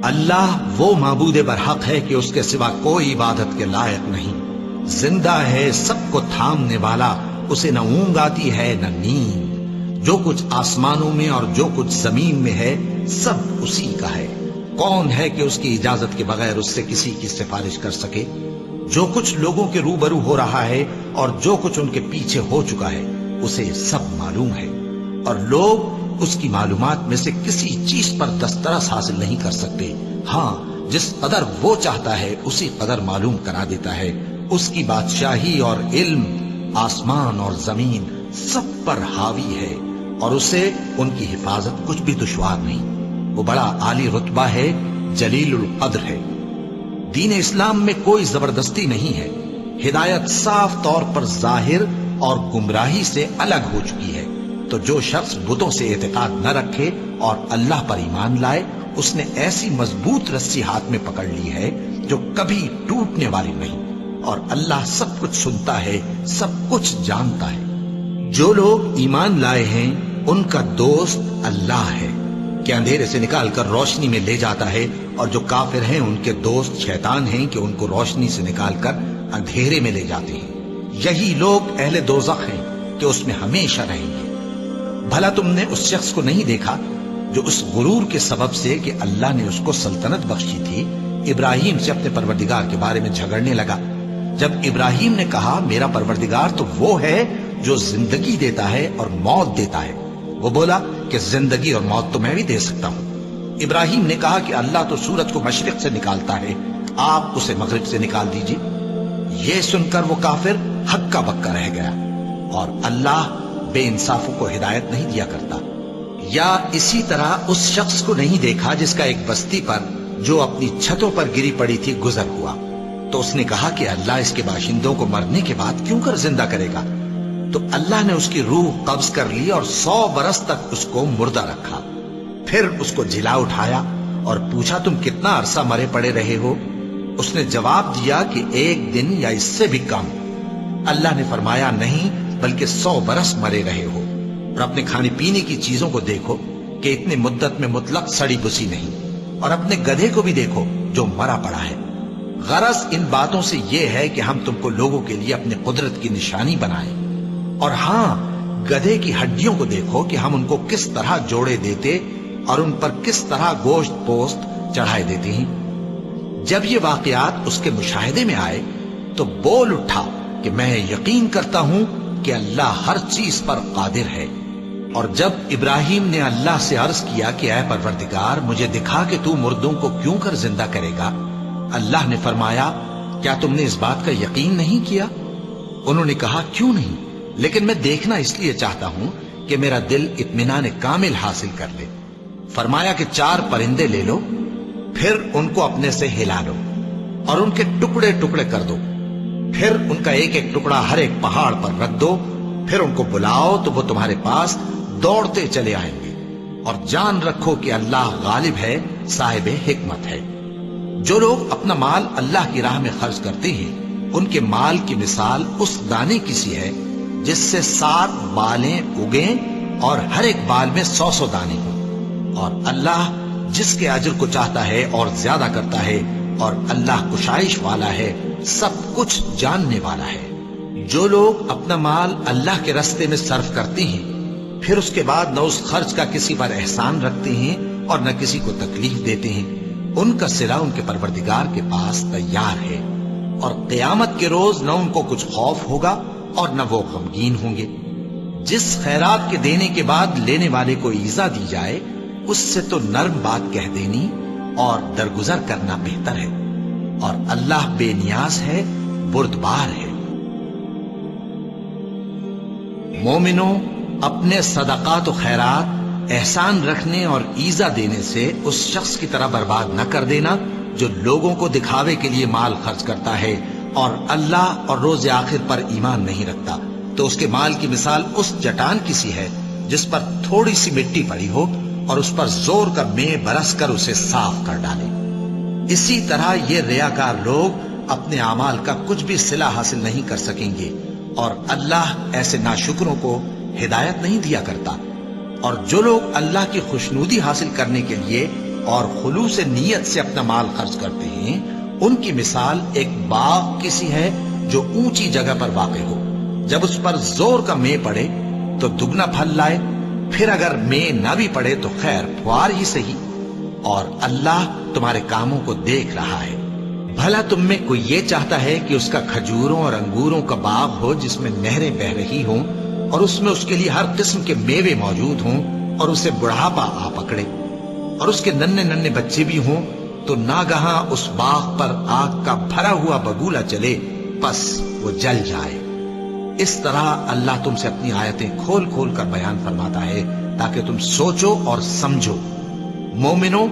اللہ وہ معبود برحق ہے کہ اس کے سوا کوئی عبادت کے لائق نہیں، زندہ ہے، سب کو تھامنے والا، اسے نہ اونگ آتی ہے نہ نیند۔ جو کچھ آسمانوں میں اور جو کچھ زمین میں ہے سب اسی کا ہے۔ کون ہے کہ اس کی اجازت کے بغیر اس سے کسی کی سفارش کر سکے؟ جو کچھ لوگوں کے روبرو ہو رہا ہے اور جو کچھ ان کے پیچھے ہو چکا ہے اسے سب معلوم ہے، اور لوگ اس کی معلومات میں سے کسی چیز پر دسترس حاصل نہیں کر سکتے۔ ہاں جس قدر وہ چاہتا ہے اسی قدر معلوم کرا دیتا ہے۔ اس کی بادشاہی اور علم آسمان اور زمین سب پر حاوی ہے، اور اسے ان کی حفاظت کچھ بھی دشوار نہیں۔ وہ بڑا عالی رتبہ ہے، جلیل القدر ہے۔ دین اسلام میں کوئی زبردستی نہیں ہے، ہدایت صاف طور پر ظاہر اور گمراہی سے الگ ہو چکی ہے۔ تو جو شخص بتوں سے اعتقاد نہ رکھے اور اللہ پر ایمان لائے، اس نے ایسی مضبوط رسی ہاتھ میں پکڑ لی ہے جو کبھی ٹوٹنے والی نہیں، اور اللہ سب کچھ سنتا ہے، سب کچھ جانتا ہے۔ جو لوگ ایمان لائے ہیں ان کا دوست اللہ ہے کہ اندھیرے سے نکال کر روشنی میں لے جاتا ہے، اور جو کافر ہیں ان کے دوست شیطان ہیں کہ ان کو روشنی سے نکال کر اندھیرے میں لے جاتے ہیں۔ یہی لوگ اہل دوزخ ہیں کہ اس میں ہمیشہ رہیں گے۔ بھلا تم نے اس شخص کو نہیں دیکھا جو اس غرور کے سبب سے کہ اللہ نے اس کو سلطنت بخشی تھی، ابراہیم سے اپنے پروردگار کے بارے میں جھگڑنے لگا؟ جب ابراہیم نے کہا میرا پروردگار تو وہ ہے جو زندگی دیتا ہے اور موت دیتا ہے، وہ بولا کہ زندگی اور موت تو میں بھی دے سکتا ہوں۔ ابراہیم نے کہا کہ اللہ تو سورج کو مشرق سے نکالتا ہے، آپ اسے مغرب سے نکال دیجئے۔ یہ سن کر وہ کافر ہکا بکا رہ گیا، اور اللہ بے انصافوں کو ہدایت نہیں دیا کرتا۔ یا اسی طرح اس شخص کو نہیں دیکھا جس کا ایک بستی پر جو اپنی چھتوں پر گری پڑی تھی گزر ہوا، تو اس نے کہا کہ اللہ اس کے باشندوں کو مرنے کے بعد کیوں کر زندہ کرے گا؟ تو اللہ نے اس کی روح قبض کر لی اور 100 برس تک اس کو مردہ رکھا۔ پھر اس کو جلا اٹھایا اور پوچھا تم کتنا عرصہ مرے پڑے رہے ہو؟ اس نے جواب دیا کہ 1 دن یا اس سے بھی کم۔ اللہ نے فرمایا نہیں بلکہ 100 برس مرے رہے ہو، اور اپنے کھانے پینے کی چیزوں کو دیکھو کہ اتنی مدت میں مطلق سڑی بسی نہیں، اور اپنے گدھے کو بھی دیکھو جو مرا پڑا ہے۔ غرض ان باتوں سے یہ ہے کہ ہم تم کو لوگوں کے لیے اپنے قدرت کی نشانی بنائیں، اور ہاں گدھے کی ہڈیوں کو دیکھو کہ ہم ان کو کس طرح جوڑے دیتے اور ان پر کس طرح گوشت پوست چڑھائے دیتے ہیں۔ جب یہ واقعات اس کے مشاہدے میں آئے تو بول اٹھا کہ میں یقین کرتا ہوں کہ اللہ ہر چیز پر قادر ہے۔ اور جب ابراہیم نے اللہ سے عرض کیا کہ اے پروردگار مجھے دکھا کہ تو مردوں کو کیوں کر زندہ کرے گا، اللہ نے فرمایا کیا تم نے اس بات کا یقین نہیں کیا؟ انہوں نے کہا کیوں نہیں، لیکن میں دیکھنا اس لیے چاہتا ہوں کہ میرا دل اطمینان کامل حاصل کر لے۔ فرمایا کہ 4 پرندے لے لو، پھر ان کو اپنے سے ہلا لو اور ان کے ٹکڑے ٹکڑے کر دو، پھر ان کا ایک ایک ٹکڑا ہر ایک پہاڑ پر رکھ دو، پھر ان کو بلاؤ تو وہ تمہارے پاس دوڑتے چلے آئیں گے، اور جان رکھو کہ اللہ غالب ہے، صاحب حکمت ہے۔ جو لوگ اپنا مال اللہ کی راہ میں خرچ کرتے ہیں ان کے مال کی مثال اس دانے کی سی ہے جس سے 7 بالیں اگیں اور ہر ایک بال میں 100 دانے ہوں، اور اللہ جس کے اجر کو چاہتا ہے اور زیادہ کرتا ہے، اور اللہ کشائش والا ہے، سب کچھ جاننے والا ہے۔ جو لوگ اپنا مال اللہ کے راستے میں صرف کرتے ہیں پھر اس کے بعد نہ اس خرچ کا کسی پر احسان رکھتے ہیں اور نہ کسی کو تکلیف دیتے ہیں، ان کا صلہ ان کے پروردگار کے پاس تیار ہے، اور قیامت کے روز نہ ان کو کچھ خوف ہوگا اور نہ وہ غمگین ہوں گے۔ جس خیرات کے دینے کے بعد لینے والے کو ایذا دی جائے اس سے تو نرم بات کہہ دینی اور درگزر کرنا بہتر ہے، اور اللہ بے نیاز ہے، بردبار ہے۔ مومنوں، اپنے صدقات و خیرات احسان رکھنے اور ایذا دینے سے اس شخص کی طرح برباد نہ کر دینا جو لوگوں کو دکھاوے کے لیے مال خرچ کرتا ہے اور اللہ اور روز آخر پر ایمان نہیں رکھتا، تو اس کے مال کی مثال اس چٹان کی سی ہے جس پر تھوڑی سی مٹی پڑی ہو اور اس پر زور کا مے برس کر اسے صاف کر ڈالے۔ اسی طرح یہ ریاکار لوگ اپنے اعمال کا کچھ بھی صلہ حاصل نہیں کر سکیں گے، اور اللہ ایسے ناشکروں کو ہدایت نہیں دیا کرتا۔ اور جو لوگ اللہ کی خوشنودی حاصل کرنے کے لیے اور خلوص نیت سے اپنا مال خرچ کرتے ہیں ان کی مثال ایک باغ کی سی ہے جو اونچی جگہ پر واقع ہو، جب اس پر زور کا مے پڑے تو دگنا پھل لائے، پھر اگر مے نہ بھی پڑے تو خیر پھوار ہی سہی، اور اللہ تمہارے کاموں کو دیکھ رہا ہے۔ بھلا تم میں کوئی یہ چاہتا ہے کہ اس کا کھجوروں اور انگوروں کا باغ ہو جس میں نہریں بہ رہی ہوں اور اس میں اس کے لیے ہر قسم کے میوے موجود ہوں، اور اسے بڑھاپا آ پکڑے اور اس کے ننھے ننھے بچے بھی ہوں، تو ناگہاں اس باغ پر آگ کا بھرا ہوا بگولا چلے، پس وہ جل جائے۔ اس طرح اللہ تم سے اپنی آیتیں کھول کھول کر بیان فرماتا ہے تاکہ تم سوچو اور سمجھو۔ مومنوں،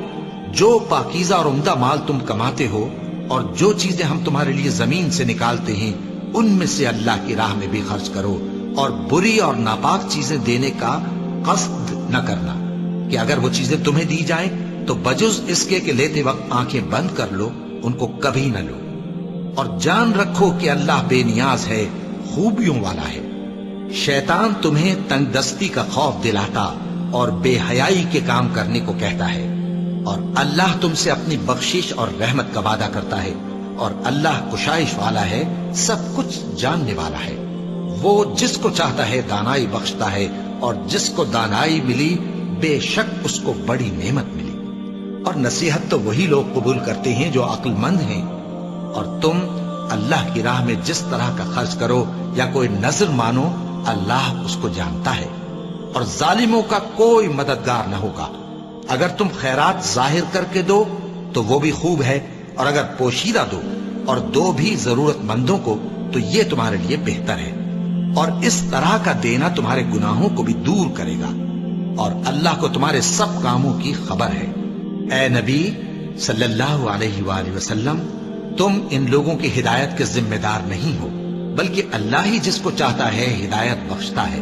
جو پاکیزہ اور عمدہ مال تم کماتے ہو اور جو چیزیں ہم تمہارے لیے زمین سے نکالتے ہیں ان میں سے اللہ کی راہ میں بھی خرچ کرو، اور بری اور ناپاک چیزیں دینے کا قصد نہ کرنا کہ اگر وہ چیزیں تمہیں دی جائیں تو بجز اس کے کہ لیتے وقت آنکھیں بند کر لو، ان کو کبھی نہ لو، اور جان رکھو کہ اللہ بے نیاز ہے، خوبیوں والا ہے۔ شیطان تمہیں تنگ دستی کا خوف دلاتا اور بے حیائی کے کام کرنے کو کہتا ہے، اور اللہ تم سے اپنی بخشش اور رحمت کا وعدہ کرتا ہے، اور اللہ کشائش والا ہے، سب کچھ جاننے والا ہے۔ وہ جس کو چاہتا ہے دانائی بخشتا ہے، اور جس کو دانائی ملی بے شک اس کو بڑی نعمت ملی۔ اور نصیحت تو وہی لوگ قبول کرتے ہیں جو عقل مند ہیں، اور تم اللہ کی راہ میں جس طرح کا خرچ کرو یا کوئی نذر مانو، اللہ اس کو جانتا ہے، اور ظالموں کا کوئی مددگار نہ ہوگا۔ اگر تم خیرات ظاہر کر کے دو تو وہ بھی خوب ہے، اور اگر پوشیدہ دو اور دو بھی ضرورت مندوں کو تو یہ تمہارے لیے بہتر ہے، اور اس طرح کا دینا تمہارے گناہوں کو بھی دور کرے گا، اور اللہ کو تمہارے سب کاموں کی خبر ہے۔ اے نبی صلی اللہ علیہ وآلہ وسلم، تم ان لوگوں کی ہدایت کے ذمہ دار نہیں ہو، بلکہ اللہ ہی جس کو چاہتا ہے ہدایت بخشتا ہے۔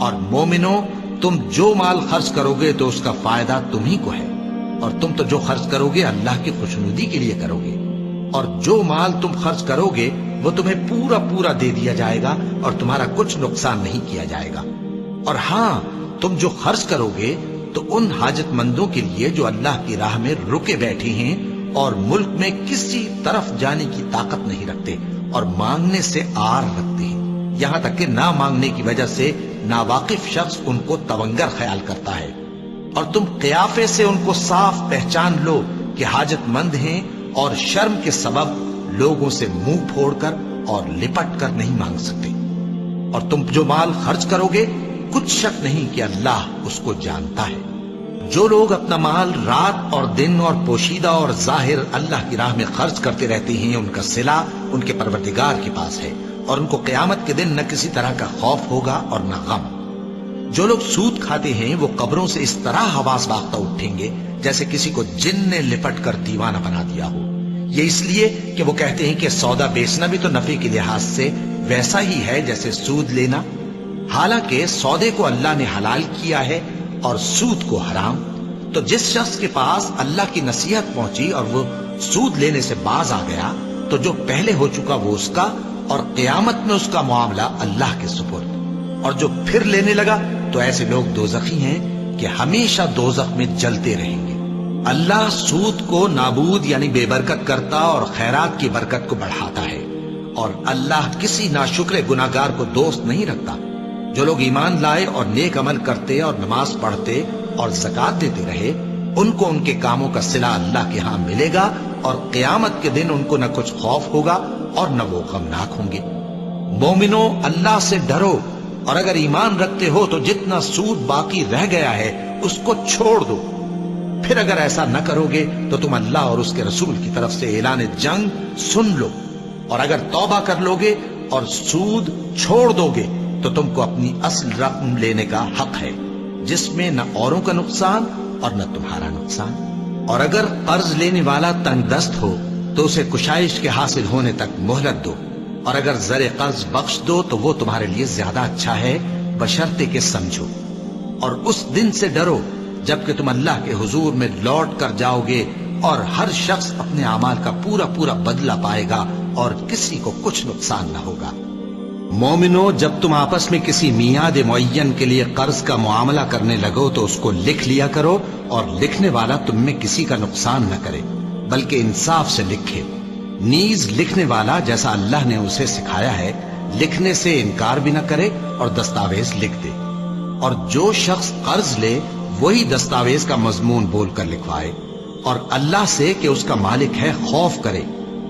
اور مومنو، تم جو مال خرچ کرو گے تو اس کا فائدہ تم ہی کو ہے، اور تم تو جو خرچ کرو گے اللہ کی خوشنودی کے لیے کرو گے، اور جو مال تم خرچ کرو گے وہ تمہیں پورا پورا دے دیا جائے گا، اور تمہارا کچھ نقصان نہیں کیا جائے گا۔ اور ہاں، تم جو خرچ کرو گے تو ان حاجت مندوں کے لیے جو اللہ کی راہ میں رکے بیٹھے ہیں اور ملک میں کسی طرف جانے کی طاقت نہیں رکھتے اور مانگنے سے آر رکھتے ہیں، یہاں تک کہ نہ مانگنے کی وجہ سے ناواقف شخص ان کو تونگر خیال کرتا ہے، اور تم قیافے سے ان کو صاف پہچان لو کہ حاجت مند ہیں، اور شرم کے سبب لوگوں سے منہ پھوڑ کر اور لپٹ کر نہیں مانگ سکتے۔ اور تم جو مال خرچ کرو گے کچھ شک نہیں کہ اللہ اس کو جانتا ہے۔ جو لوگ اپنا مال رات اور دن اور پوشیدہ اور ظاہر اللہ کی راہ میں خرچ کرتے رہتے ہیں، ان کا صلہ ان کے پروردگار کے پاس ہے، اور ان کو قیامت کے دن نہ کسی طرح کا خوف ہوگا اور نہ غم۔ جو لوگ سود کھاتے ہیں وہ قبروں سے اس طرح حواس باختہ اٹھیں گے جیسے کسی کو جن نے لپٹ کر دیوانہ بنا دیا ہو، یہ اس لیے کہ وہ کہتے ہیں کہ سودا بیچنا بھی تو نفع کے لحاظ سے ویسا ہی ہے جیسے سود لینا، حالانکہ سودے کو اللہ نے حلال کیا ہے اور سود کو حرام۔ تو جس شخص کے پاس اللہ کی نصیحت پہنچی اور وہ سود لینے سے باز آ گیا تو جو پہلے ہو چکا وہ اس کا، اور قیامت میں اس کا معاملہ اللہ کے سپرد۔ اور جو پھر لینے لگا تو ایسے لوگ دوزخی ہیں کہ ہمیشہ دوزخ میں جلتے رہیں گے۔ اللہ سود کو نابود یعنی بے برکت کرتا اور خیرات کی برکت کو بڑھاتا ہے، اور اللہ کسی ناشکر گناہگار کو دوست نہیں رکھتا۔ جو لوگ ایمان لائے اور نیک عمل کرتے اور نماز پڑھتے اور زکوٰۃ دیتے رہے، ان کو ان کے کاموں کا صلہ اللہ کے ہاں ملے گا، اور قیامت کے دن ان کو نہ کچھ خوف ہوگا اور نہ وہ غمناک ہوں گے۔ مومنو، اللہ سے ڈرو، اور اگر ایمان رکھتے ہو تو جتنا سود باقی رہ گیا ہے اس کو چھوڑ دو۔ پھر اگر ایسا نہ کرو گے تو تم اللہ اور اس کے رسول کی طرف سے اعلان جنگ سن لو، اور اگر توبہ کر لو گے اور سود چھوڑ دو گے تو تم کو اپنی اصل رقم لینے کا حق ہے، جس میں نہ اوروں کا نقصان اور نہ تمہارا نقصان۔ اور اگر قرض لینے والا تنگ دست ہو تو اسے کشائش کے حاصل ہونے تک مہلت دو، اور اگر زر قرض بخش دو تو وہ تمہارے لیے زیادہ اچھا ہے، بشرطے کہ سمجھو۔ اور اس دن سے ڈرو جبکہ تم اللہ کے حضور میں لوٹ کر جاؤ گے، اور ہر شخص اپنے اعمال کا پورا پورا بدلہ پائے گا، اور کسی کو کچھ نقصان نہ ہوگا۔ مومنو، جب تم آپس میں کسی میعاد معین کے لیے قرض کا معاملہ کرنے لگو تو اس کو لکھ لیا کرو، اور لکھنے والا تم میں کسی کا نقصان نہ کرے بلکہ انصاف سے لکھے۔ نیز لکھنے والا جیسا اللہ نے اسے سکھایا ہے لکھنے سے انکار بھی نہ کرے اور دستاویز لکھ دے۔ اور جو شخص قرض لے وہی دستاویز کا مضمون بول کر لکھوائے، اور اللہ سے کہ اس کا مالک ہے خوف کرے،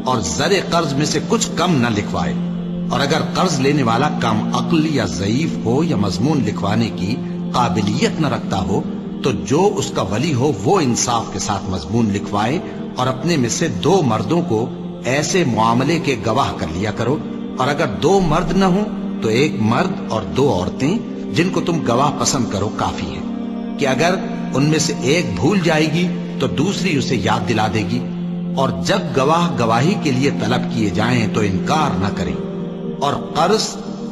اور زر قرض میں سے کچھ کم نہ لکھوائے۔ اور اگر قرض لینے والا کم عقل یا ضعیف ہو یا مضمون لکھوانے کی قابلیت نہ رکھتا ہو تو جو اس کا ولی ہو وہ انصاف کے ساتھ مضمون لکھوائے، اور اپنے میں سے 2 مردوں کو ایسے معاملے کے گواہ کر لیا کرو، اور اگر 2 مرد نہ ہوں تو 1 مرد اور 2 عورتیں جن کو تم گواہ پسند کرو کافی ہے، کہ اگر ان میں سے ایک بھول جائے گی تو دوسری اسے یاد دلا دے گی، اور جب گواہ گواہی کے لیے طلب کیے جائیں تو انکار نہ کریں۔ اور قرض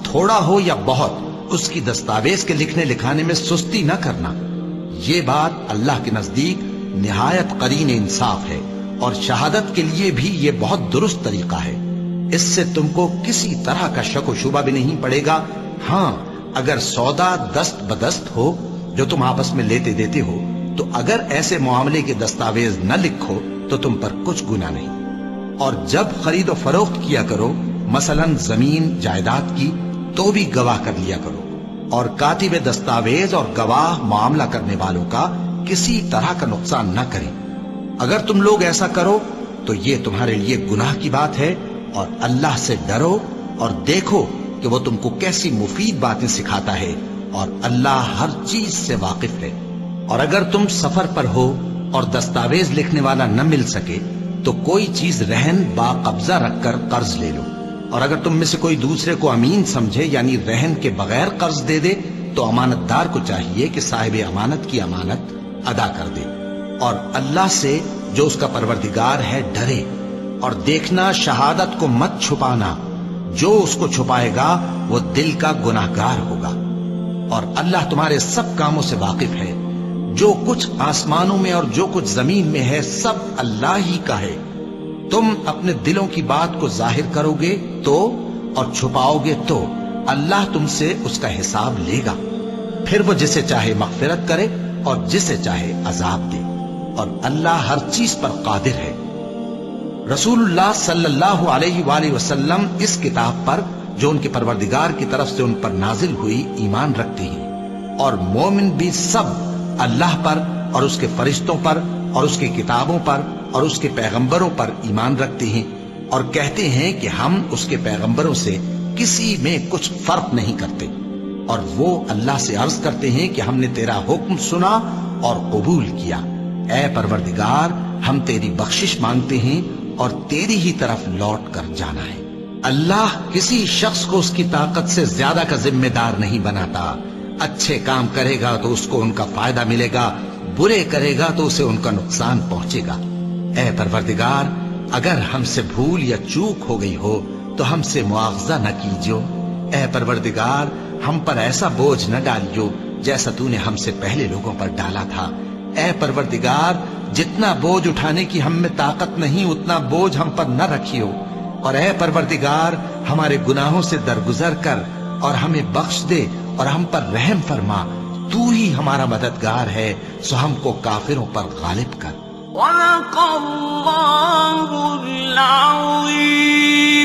تھوڑا ہو یا بہت اس کی دستاویز کے لکھنے لکھانے میں سستی نہ کرنا. یہ بات اللہ کے نزدیک نہایت قرین انصاف ہے اور شہادت کے لیے بھی یہ بہت درست طریقہ ہے. اس سے تم کو کسی طرح کا شک و شبہ بھی نہیں پڑے گا. ہاں اگر سودا دست بدست ہو جو تم آپس میں لیتے دیتے ہو تو اگر ایسے معاملے کے دستاویز نہ لکھو تو تم پر کچھ گناہ نہیں. اور جب خرید و فروخت کیا کرو مثلا زمین جائیداد کی تو بھی گواہ کر لیا کرو اور کاتب دستاویز اور گواہ معاملہ کرنے والوں کا کسی طرح کا نقصان نہ کریں. اگر تم لوگ ایسا کرو تو یہ تمہارے لیے گناہ کی بات ہے اور اللہ سے ڈرو اور دیکھو کہ وہ تم کو کیسی مفید باتیں سکھاتا ہے اور اللہ ہر چیز سے واقف ہے. اور اگر تم سفر پر ہو اور دستاویز لکھنے والا نہ مل سکے تو کوئی چیز رہن با قبضہ رکھ کر قرض لے لو. اور اگر تم میں سے کوئی دوسرے کو امین سمجھے یعنی رہن کے بغیر قرض دے دے تو امانت دار کو چاہیے کہ صاحب امانت کی امانت ادا کر دے. اور اللہ سے جو اس کا پروردگار ہے ڈرے اور دیکھنا شہادت کو مت چھپانا. جو اس کو چھپائے گا وہ دل کا گناہگار ہوگا. اور اللہ تمہارے سب کاموں سے واقف ہے. جو کچھ آسمانوں میں اور جو کچھ زمین میں ہے سب اللہ ہی کا ہے. تم اپنے دلوں کی بات کو ظاہر کرو گے تو اور چھپاؤ گے تو اللہ تم سے اس کا حساب لے گا. پھر وہ جسے چاہے مغفرت کرے اور جسے چاہے عذاب دے. اور اللہ ہر چیز پر قادر ہے. رسول اللہ صلی اللہ علیہ وآلہ وسلم اس کتاب پر جو ان کے پروردگار کی طرف سے ان پر نازل ہوئی ایمان رکھتے ہیں اور مومن بھی سب اللہ پر اور اس کے فرشتوں پر اور اس کی کتابوں پر اور اس کے پیغمبروں پر ایمان رکھتے ہیں اور کہتے ہیں کہ ہم اس کے پیغمبروں سے کسی میں کچھ فرق نہیں کرتے. اور وہ اللہ سے عرض کرتے ہیں کہ ہم نے تیرا حکم سنا اور قبول کیا. اے پروردگار ہم تیری بخشش مانگتے ہیں اور تیری ہی طرف لوٹ کر جانا ہے. اللہ کسی شخص کو اس کی طاقت سے زیادہ کا ذمہ دار نہیں بناتا. اچھے کام کرے گا تو اس کو ان کا فائدہ ملے گا، برے کرے گا تو اسے ان کا نقصان پہنچے گا. اے پروردگار اگر ہم سے بھول یا چوک ہو گئی ہو تو ہم سے مواخذہ نہ کیجو. اے پروردگار ہم پر ایسا بوجھ نہ ڈالیو جیسا تو نے ہم سے پہلے لوگوں پر ڈالا تھا. اے پروردگار جتنا بوجھ اٹھانے کی ہم میں طاقت نہیں اتنا بوجھ ہم پر نہ رکھیو. اور اے پروردگار ہمارے گناہوں سے درگزر کر اور ہمیں بخش دے اور ہم پر رحم فرما. تو ہی ہمارا مددگار ہے سو ہم کو کافروں پر غالب کر. وَلَقَ اللَّهُ الْعَظِيمُ.